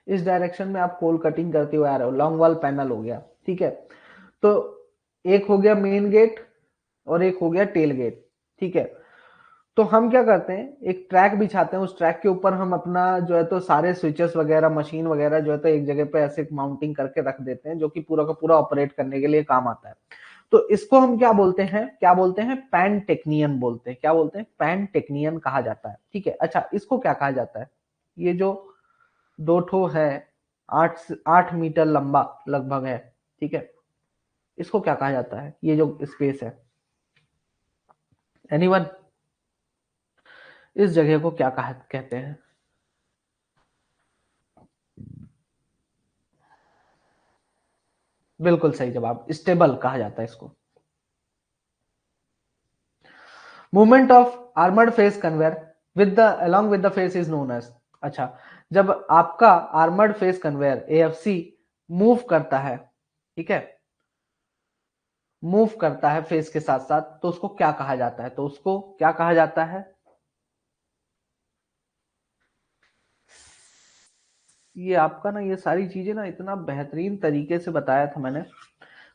इस डायरेक्शन में आप पोल कटिंग करते हुए आ रहे हो, लॉन्ग वॉल पैनल हो गया। ठीक है, तो एक हो गया मेन गेट और एक हो गया टेल गेट। ठीक है, तो हम क्या करते हैं, एक ट्रैक बिछाते हैं, उस ट्रैक के ऊपर हम अपना जो है तो सारे स्विचेस वगैरह, मशीन वगैरह जो है तो एक जगह पे ऐसे माउंटिंग करके रख देते हैं, जो कि पूरा का पूरा ऑपरेट करने के लिए काम आता है। तो इसको हम क्या बोलते हैं, क्या बोलते हैं, पैन टेक्नियन बोलते हैं। क्या बोलते हैं, पैन टेक्नियन कहा जाता है। ठीक है, अच्छा, इसको क्या कहा जाता है, ये जो दो ठो है, 8 8 मीटर लंबा लगभग है। ठीक है, इसको क्या कहा जाता है, ये जो स्पेस है, एनीवन, इस जगह को क्या कहा कहते हैं। बिल्कुल सही जवाब, स्टेबल कहा जाता है इसको। Movement of armoured face conveyor with the along with the face is known as. अच्छा, जब आपका armoured face conveyor AFC move करता है, ठीक है, मूव करता है फेस के साथ साथ, तो उसको क्या कहा जाता है, तो उसको क्या कहा जाता है। ये आपका ना, ये सारी चीजें ना इतना बेहतरीन तरीके से बताया था मैंने,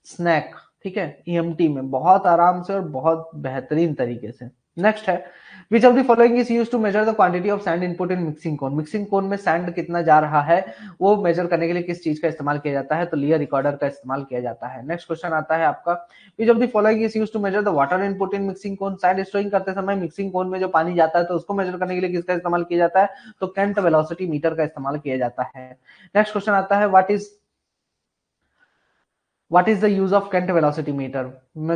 स्नैक, ठीक है, ईएमटी में बहुत आराम से और बहुत बेहतरीन तरीके से। नेक्स्ट है, which of the following is used to measure the quantity of sand input in mixing cone. Mixing cone में सैंड कितना जा रहा है वो मेजर करने के लिए किस चीज का इस्तेमाल किया जाता है, तो लियर रिकॉर्डर का इस्तेमाल किया जाता है। नेक्स्ट क्वेश्चन आता है आपका, which of the following is used to measure the water input in mixing cone. Sand stowing करते समय मिक्सिंग कोन में जो पानी जाता है तो उसको मेजर करने के लिए किसका इस्तेमाल किया जाता है, तो केंट वेलोसिटी मीटर का इस्तेमाल किया जाता है। नेक्स्ट क्वेश्चन आता है, what is the use of Kent velocity meter.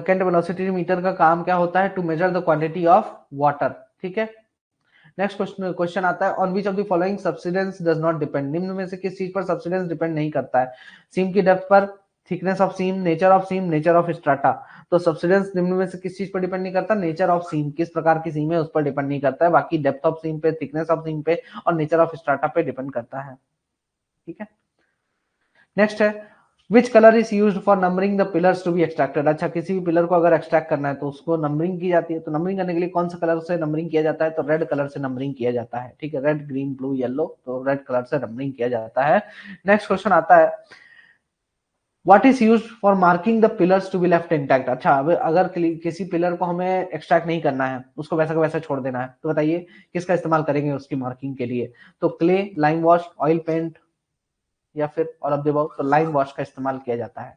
Kent velocity meter का काम क्या होता है, to measure the quantity of water. ठीक है, नेक्स्ट क्वेश्चन आता है, on which of the following subsidence does not depend. निम्न में से किस चीज पर सब्सिडेंस डिपेंड नहीं करता है, सीम की डेप्थ पर, thickness of seam, nature of seam, nature of strata. तो सब्सिडेंस निम्न में से किस चीज पर डिपेंड नहीं करता, नेचर ऑफ सीम, किस प्रकार की सीम है उस पर डिपेंड नहीं करता है, बाकी डेप्थ ऑफ सीम पे, थिकनेस ऑफ सीम पे और नेचर ऑफ स्ट्राटा पे डिपेंड करता है। ठीक है, नेक्स्ट है, which colour is used for numbering the pillars to be extracted. अच्छा, किसी भी पिलर को अगर एक्सट्रैक्ट करना है तो उसको नंबरिंग की जाती है, तो नंबरिंग करने के लिए कौन सा कलर से नंबरिंग किया जाता है, तो रेड कलर से नंबरिंग किया जाता है। ठीक है, रेड ग्रीन ब्लू येलो, तो रेड कलर से नंबरिंग किया जाता है। नेक्स्ट क्वेश्चन आता है, what is used for marking the pillars to be left intact. अच्छा, अब अगर किसी पिलर को हमें एक्सट्रैक्ट नहीं करना है, उसको वैसा का वैसा छोड़ देना है, तो बताइए किसका इस्तेमाल करेंगे उसकी मार्किंग के लिए, तो clay, lime wash, oil paint या फिर और अब देव, तो लाइम वॉश का इस्तेमाल किया जाता है।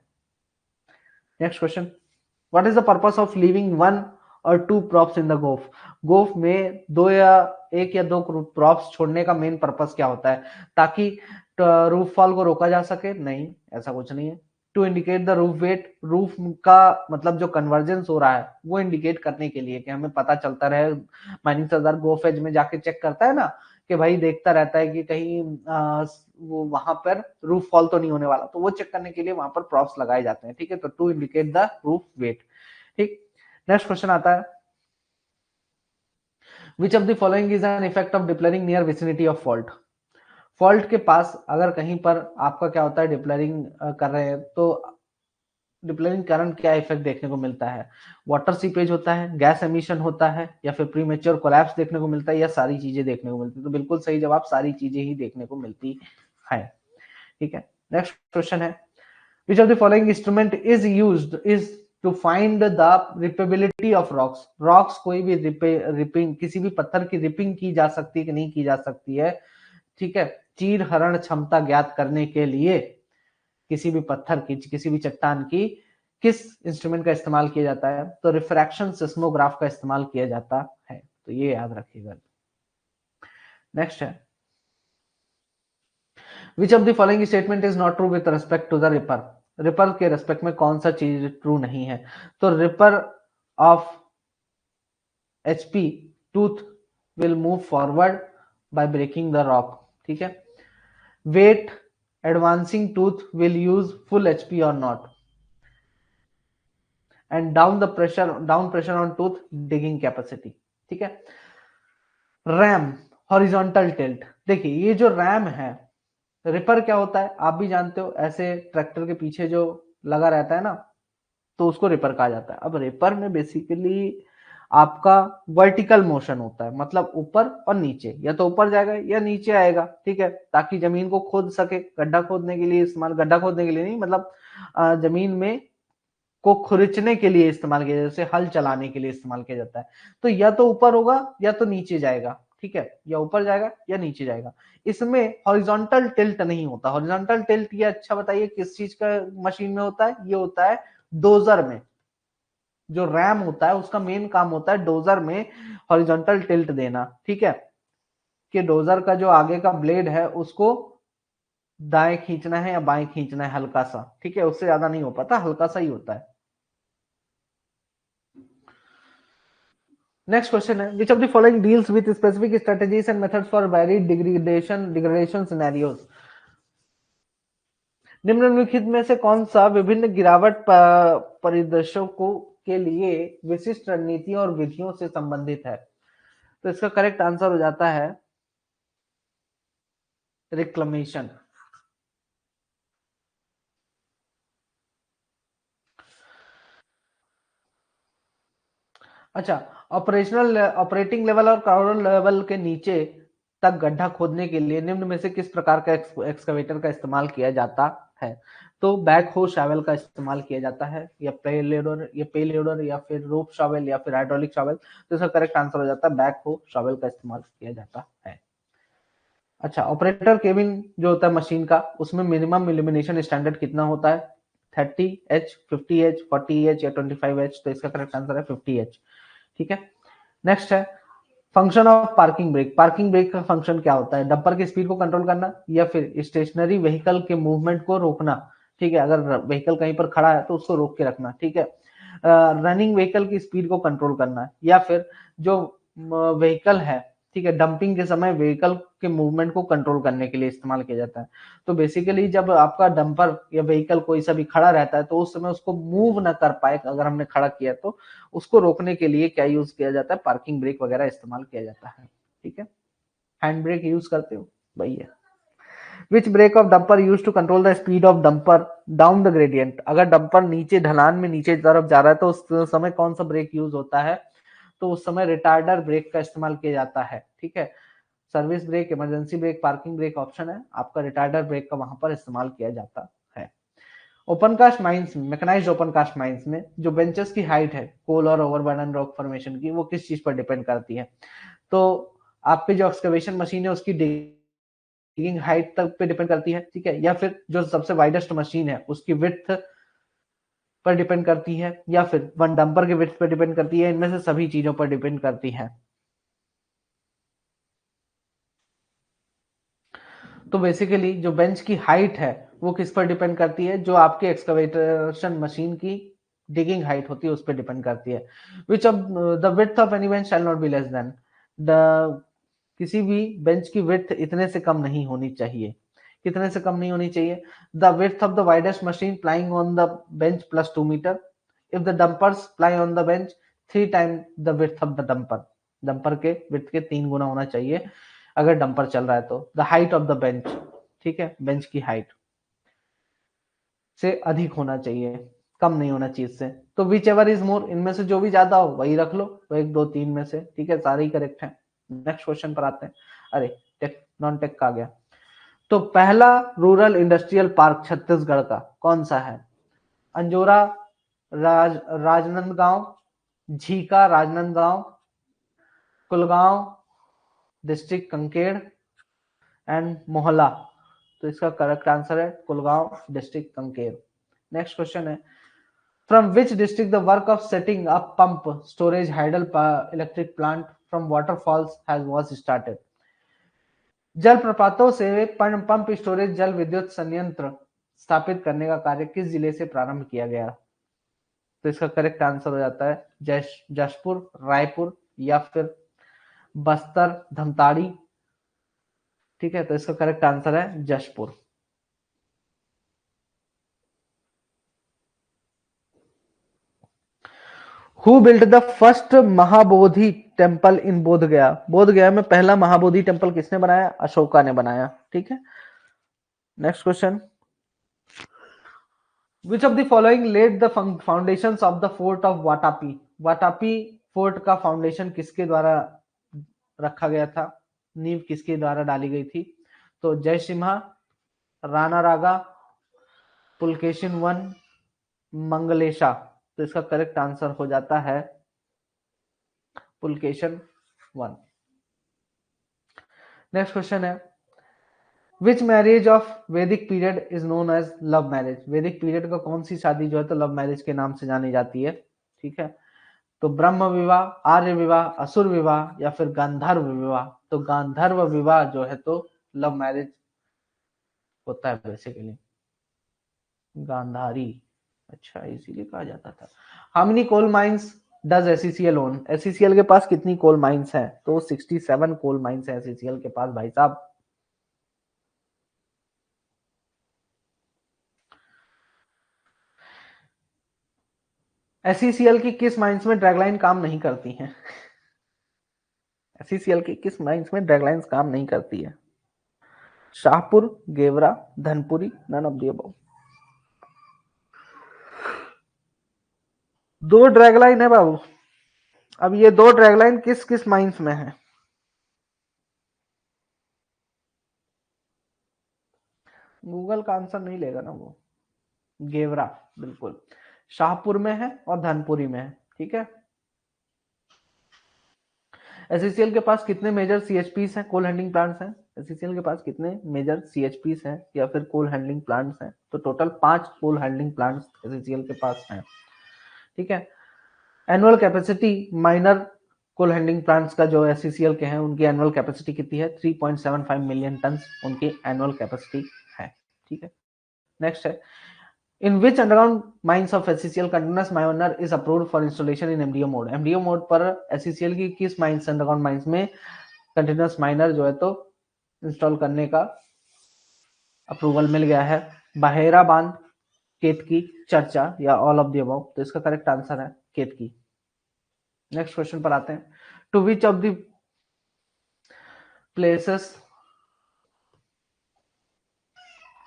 Next question, what is the purpose of leaving one और टू प्रॉप्स इन द गोफ। गोफ में एक या दो प्रॉप्स छोड़ने का मेन पर्पस क्या होता है, ताकि रूफ फॉल को रोका जा सके, नहीं ऐसा कुछ नहीं है। To indicate the roof weight, roof का मतलब जो कन्वर्जेंस हो रहा है वो इंडिकेट करने के लिए, कि हमें पता चलता रहे, माइनिंग सरदार गोफ एज में जाके चेक करता है ना, कि भाई देखता रहता है कि कहीं वो वहां पर रूफ फॉल तो नहीं होने वाला, तो वो चेक करने के लिए वहां पर प्रॉप्स लगाए जाते हैं। ठीक है, तो to indicate the roof weight. ठीक, नेक्स्ट क्वेश्चन आता है, which of the following is an effect of depillaring near vicinity of fault. Fault के पास अगर कहीं पर आपका क्या होता है, डिप्लरिंग कर रहे हैं, तो डिप्लरिंग कारण क्या इफेक्ट देखने को मिलता है, वाटर सीपेज होता है, गैस एमिशन होता है, या फिर प्रीमेच्योर कोलैप्स देखने को मिलता है, या सारी चीजें देखने को मिलती है। तो बिल्कुल सही जवाब, सारी चीजें ही देखने को मिलती है। ठीक है, नेक्स्ट क्वेश्चन है, which of the following instrument is used is to find the rippability of rocks. Rocks कोई भी रिपिंग, किसी भी पत्थर की रिपिंग की जा सकती है कि नहीं की जा सकती है। ठीक है, चीर हरण क्षमता ज्ञात करने के लिए किसी भी पत्थर की, किसी भी चट्टान की किस इंस्ट्रूमेंट का इस्तेमाल किया जाता है, तो रिफ्रैक्शन सिस्मोग्राफ का इस्तेमाल किया जाता है, तो ये याद रखिएगा। नेक्स्ट है, which of the following statement is not true with respect to the ripper, ripper के रेस्पेक्ट में कौन सा चीज ट्रू नहीं है? तो ripper of HP tooth will move forward by breaking the rock, ठीक है। weight advancing tooth will use full HP or not, and down pressure on tooth digging capacity, ठीक है। रैम हॉरिजॉन्टल टिल्ट, देखिए ये जो रैम है, रिपर क्या होता है आप भी जानते हो, ऐसे ट्रैक्टर के पीछे जो लगा रहता है ना, तो उसको रिपर कहा जाता है। अब रिपर में बेसिकली आपका वर्टिकल मोशन होता है, मतलब ऊपर और नीचे, या तो ऊपर जाएगा या नीचे आएगा, ठीक है, ताकि जमीन को खोद सके। गड्ढा खोदने के लिए इस्तेमाल, गड्ढा खोदने के लिए नहीं, मतलब जमीन में को खुरचने के लिए इस्तेमाल किया जाता है, जैसे हल चलाने के लिए इस्तेमाल किया जाता है। तो या तो ऊपर होगा या तो नीचे जाएगा, ठीक है, या ऊपर जाएगा या नीचे जाएगा। इसमें हॉरिजॉन्टल टिल्ट नहीं होता। हॉरिजॉन्टल टिल्ट ये अच्छा बताइए किस चीज का मशीन में होता है? ये होता है डोजर में। जो रैम होता है उसका मेन काम होता है डोजर में हॉरिजॉन्टल टिल्ट देना, ठीक है, कि डोजर का जो आगे का ब्लेड है उसको दाएं खींचना है या बाएं खींचना है हल्का सा, ठीक है, उससे ज्यादा नहीं हो पाता, हल्का सा ही होता है। नेक्स्ट क्वेश्चन है, which of the following deals with specific strategies and methods for varied degradation scenarios? निम्नलिखित में से कौन सा विभिन्न गिरावट परिदृश्यों को के लिए विशिष्ट रणनीतियों और विधियों से संबंधित है? तो इसका करेक्ट आंसर हो जाता है रिक्लेमेशन। अच्छा, ऑपरेटिंग लेवल और क्राउडल लेवल के नीचे तक गड्ढा खोदने के लिए निम्न में से किस प्रकार का एक्सकवेटर का इस्तेमाल किया जाता है? तो बैक हो शावल का इस्तेमाल किया जाता है, या पे लोडर या फिर रोप शावल या फिर हाइड्रोलिक शावल। तो इसका करेक्ट आंसर हो जाता है बैक हो शावल का इस्तेमाल किया जाता है। अच्छा, ऑपरेटर केबिन जो होता है मशीन का, उसमें मिनिमम इल्यूमिनेशन स्टैंडर्ड कितना होता है? 30H, 50H, 40H या 25H? तो इसका करेक्ट आंसर है 50H, ठीक है। नेक्स्ट है function of parking brake. Parking break का फंक्शन क्या होता है? डंपर की स्पीड को कंट्रोल करना या फिर स्टेशनरी व्हीकल के मूवमेंट को रोकना, ठीक है, अगर व्हीकल कहीं पर खड़ा है तो उसको रोक के रखना, ठीक है। रनिंग व्हीकल की स्पीड को कंट्रोल करना, या फिर जो व्हीकल है, ठीक है, डंपिंग के समय व्हीकल के मूवमेंट को कंट्रोल करने के लिए इस्तेमाल किया जाता है। तो बेसिकली जब आपका डंपर या व्हीकल कोई सा भी खड़ा रहता है तो उस समय उसको मूव ना कर पाए, अगर हमने खड़ा किया तो उसको रोकने के लिए क्या यूज किया जाता है? पार्किंग ब्रेक वगैरह इस्तेमाल किया जाता है, ठीक है। हैंड ब्रेक यूज करते हो वही है। Which brake of dumper use to control the speed of dumper down the gradient? अगर डंपर नीचे ढलान में नीचे तरफ जा रहा है तो उस समय कौन सा ब्रेक यूज होता है? तो उस समय रिटार्डर ब्रेक का इस्तेमाल किया जाता है, ठीक है। Service brake, emergency brake, parking brake option है आपका, रिटार्डर ब्रेक का वहां पर इस्तेमाल किया जाता है। Open cast mines, mechanised open cast mines में जो बेंचेस की हाइट है कोल और ओवरबर्डन रॉक फॉर्मेशन की, वो किस चीज पर डिपेंड करती है? तो आपकी जो एक्सकवेशन मशीन है उसकी डिगिंग हाइट तक पे डिपेंड करती है, ठीक है, या फिर जो सबसे वाइडेस्ट मशीन है उसकी विड्थ पर डिपेंड करती है, या फिर वन डंपर के विड्थ पर डिपेंड करती है? इनमें से सभी चीजों पर डिपेंड करती है। तो बेसिकली जो बेंच की हाइट है वो किस पर डिपेंड करती है? जो आपके एक्सकवेशन मशीन की डिगिंग हाइट होती है उस पर डिपेंड करती है। Which of the width of any bench shell not be less than the, किसी भी बेंच की विड्थ इतने से कम नहीं होनी चाहिए। कितने से कम नहीं होनी चाहिए? The width of the widest machine plying on the bench plus 2 metre, if the dumpers ply on the bench 3 time the width of the dumper, dumper के विड्थ के 3 गुना होना चाहिए अगर डंपर चल रहा है तो। The height of the bench, ठीक है, बेंच की हाइट से अधिक होना चाहिए, कम नहीं होना चाहिए इससे। तो विच एवर इज मोर, इनमें से जो भी ज्यादा हो वही रख लो, तो 1 2 3 में से, ठीक है, सारे ही करेक्ट है। नेक्स्ट क्वेश्चन पर आते हैं। अरे टेक नॉन टेक का आ गया। तो पहला रूरल इंडस्ट्रियल पार्क छत्तीसगढ़ का कौन सा है? Anjora, Rajnandgaon, Jhika Rajnandgaon, Kulgaon district Kanker and Mohla. तो इसका करेक्ट आंसर है Kulgaon district Kanker. Next question है, from which district the work of setting up pump storage hydel electric plant from waterfalls has was started? जल प्रपातों से पंप स्टोरेज जल विद्युत संयंत्र स्थापित करने का कार्य किस जिले से प्रारंभ किया गया? तो इसका करेक्ट आंसर हो जाता है जशपुर, रायपुर या फिर बस्तर, धमताड़ी। ठीक है, तो इसका करेक्ट आंसर है Jashpur. Who built the first Mahabodhi temple in बोध गया? बोध गया में पहला महाबोधि टेम्पल किसने बनाया? अशोका ने बनाया। ठीक है, next question, which of the following led the foundations of the fort of Vatapi? Vatapi fort का फाउंडेशन किसके द्वारा रखा गया था, नींव किसके द्वारा डाली गई थी? तो जयसिम्हा, राणा रागा, पुलकेशिन वन, मंगलेशा। तो इसका करेक्ट आंसर हो जाता है पुलकेशन वन। नेक्स्ट क्वेश्चन है, which marriage of Vedic period is known as love marriage? Vedic period का कौन सी शादी जो है तो लव मैरिज के नाम से जानी जाती है? ठीक है, तो ब्रह्म विवाह, आर्य विवाह, असुर विवाह या फिर गांधर्व विवाह? तो गांधर्व विवाह जो है तो लव मैरिज होता है बेसिकली, गांधारी। अच्छा, इसीलिए कहा जाता था। How many coal mines does SCCL own? SCCL के पास कितनी कोल माइंस हैं? तो 67 कोल माइंस है एससीसीएल के पास भाई साहब। एससीसीएल की किस माइंस में ड्रैगलाइन काम नहीं करती है? एससीसीएल की किस माइंस में ड्रैगलाइंस काम नहीं करती है? Shahpur, Gevra, Dhanpuri, none of the above. दो ड्रैगलाइन है बाबू। अब ये दो ड्रैगलाइन किस किस माइंस में है? गूगल का आंसर नहीं लेगा ना वो। गेवरा बिल्कुल शाहपुर में है और धनपुरी में है। ठीक है, एससीसीएल के पास कितने मेजर सीएचपीस हैं, कोल हैंडलिंग प्लांट्स हैं? एससीसीएल के पास कितने मेजर सीएचपीस हैं या फिर कोल हैंडलिंग प्लांट्स हैं? तो total 5 coal handling plants SCCL के पास हैं। ठीक है, annual capacity minor coal handling plants का जो एससीसीएल के हैं उनकी एनुअल कैपेसिटी कितनी है? 3.75 मिलियन टन उनकी एनुअल कैपेसिटी है। ठीक है, नेक्स्ट है, in which underground mines of SCCL continuous miner is approved for installation in MDO mode? MDO mode पर SCCL की किस माइंस अंडरग्राउंड माइंस में कंटिन्यूस माइनर जो है तो इंस्टॉल करने का अप्रूवल मिल गया है? बहेरा बांध, केतकी, चर्चा या ऑल ऑफ द अबव? तो इसका करेक्ट आंसर है केतकी। नेक्स्ट क्वेश्चन पर आते हैं, to which of the places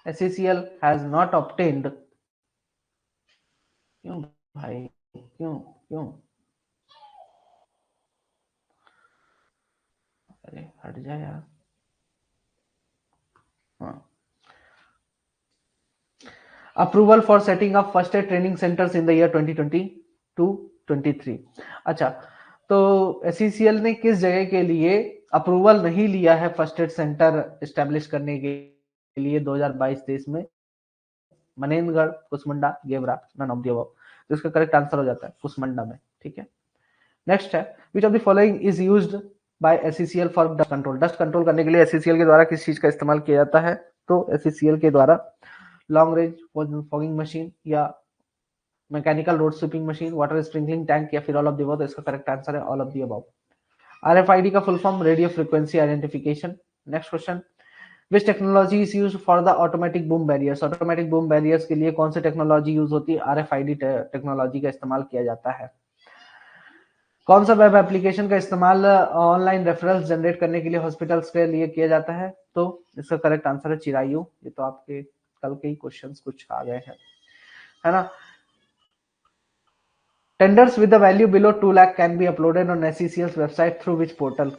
SCCL has not obtained? क्यों भाई, क्यों क्यों? अरे हट जा यार। हाँ, approval for setting up first aid training centres in the year 2022-23। अच्छा, तो एससीसीएल ने किस जगह के लिए अप्रूवल नहीं लिया है फर्स्ट एड सेंटर एस्टेब्लिश करने के लिए 2022-23 में? Manendragarh, Kusmunda, Gevra, none of the above. तो इसका करेक्ट आंसर हो जाता है कुसमुंडा में। ठीक है, नेक्स्ट है, which of the following is used by SCCL for dust control? Dust control करने के लिए एससीसीएल के द्वारा किस चीज का इस्तेमाल किया जाता है? तो एससीसीएल के द्वारा लॉन्ग रेंज फॉगिंग मशीन या mechanical road sweeping machine, water sprinkling tank या फिर ऑल ऑफ द अबव? तो इसका करेक्ट आंसर है all of the above. RFID का full form radio frequency identification. Next question, which technology is used for the automatic boom barriers? Automatic boom barriers के लिए कौन सी टेक्नोलॉजी यूज होती है? आरएफआईडी टेक्नोलॉजी का इस्तेमाल किया जाता है। कौन सा वेब एप्लीकेशन का इस्तेमाल ऑनलाइन रेफरल्स जनरेट करने के लिए हॉस्पिटल्स के लिए किया जाता है? तो इसका करेक्ट आंसर है चिरायू। ये तो आपके कल के ही क्वेश्चंस कुछ आ गए हैं, है ना। Tenders with the value below 2 lakh can be uploaded on SCCL website through which portal?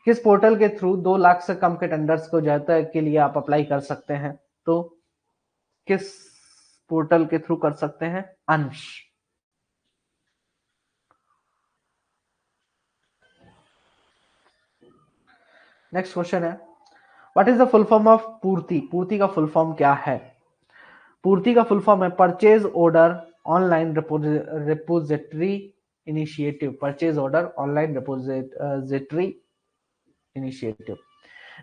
किस पोर्टल के थ्रू 2 लाख से कम के टेंडर्स को जाता के लिए आप अप्लाई कर सकते हैं? तो किस पोर्टल के थ्रू कर सकते हैं? अंश। नेक्स्ट क्वेश्चन है, what is the full form of Purti? Purti का फुल फॉर्म क्या है? पूर्ति का फुल फॉर्म है purchase order online repository initiative. Purchase order online repository initiative.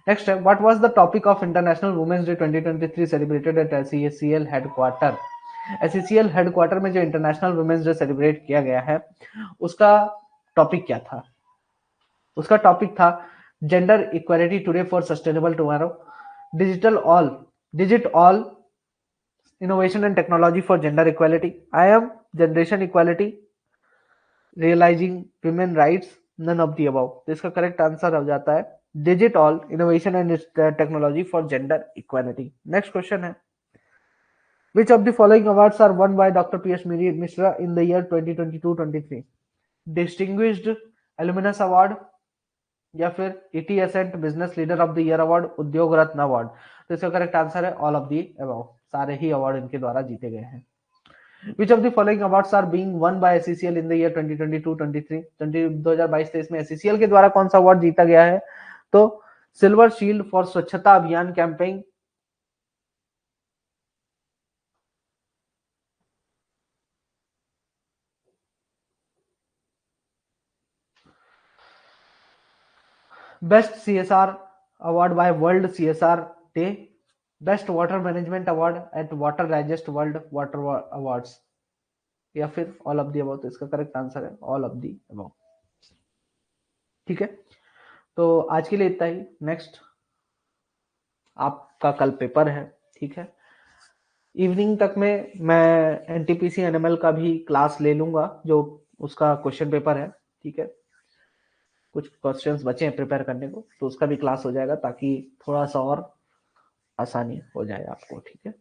Next है, what was the topic of international women's day 2023 celebrated at SECL headquarter. SECL headquarter में जो इंटरनेशनल वुमेन्स डे सेलिब्रेट किया गया है उसका टॉपिक क्या था? उसका टॉपिक था gender equality today for sustainable tomorrow, digit all innovation and technology for gender equality, I am generation equality, realising women rights, none of the above. तो इसका करेक्ट आंसर हो जाता है digit all innovation and technology for gender equality. Next question है, which of the following awards are won by Dr. P.S. Mishra in the year 2022-23? Distinguished alumnus award, या फिर ET ascent business leader of the year award, Udyog Ratna award. तो इसका करेक्ट आंसर है ऑल ऑफ दी अबव, सारे ही अवार्ड इनके द्वारा जीते गए हैं। Which of the following awards are being won by SCCL in the year 2022-23? 2022-23 में SCCL के द्वारा कौन सा अवार्ड जीता गया है? तो सिल्वर शील्ड फॉर स्वच्छता अभियान campaign, best CSR award bye world CSR day, best water management award eight water digest world water awards, या फिर ऑल ऑफ दी अबव। तो इसका करेक्ट आंसर है ऑल ऑफ दी अबव। ठीक है, तो आज के लिए इतना ही। नेक्स्ट आपका कल पेपर है, ठीक है, इवनिंग तक में मैं एनटीपीसी एनएमएल का भी क्लास ले लूंगा, जो उसका क्वेश्चन पेपर है। ठीक है, कुछ क्वेश्चंस बचे हैं प्रिपेयर करने को, तो उसका भी क्लास हो जाएगा ताकि थोड़ा सा और आसानी हो जाए आपको। ठीक है।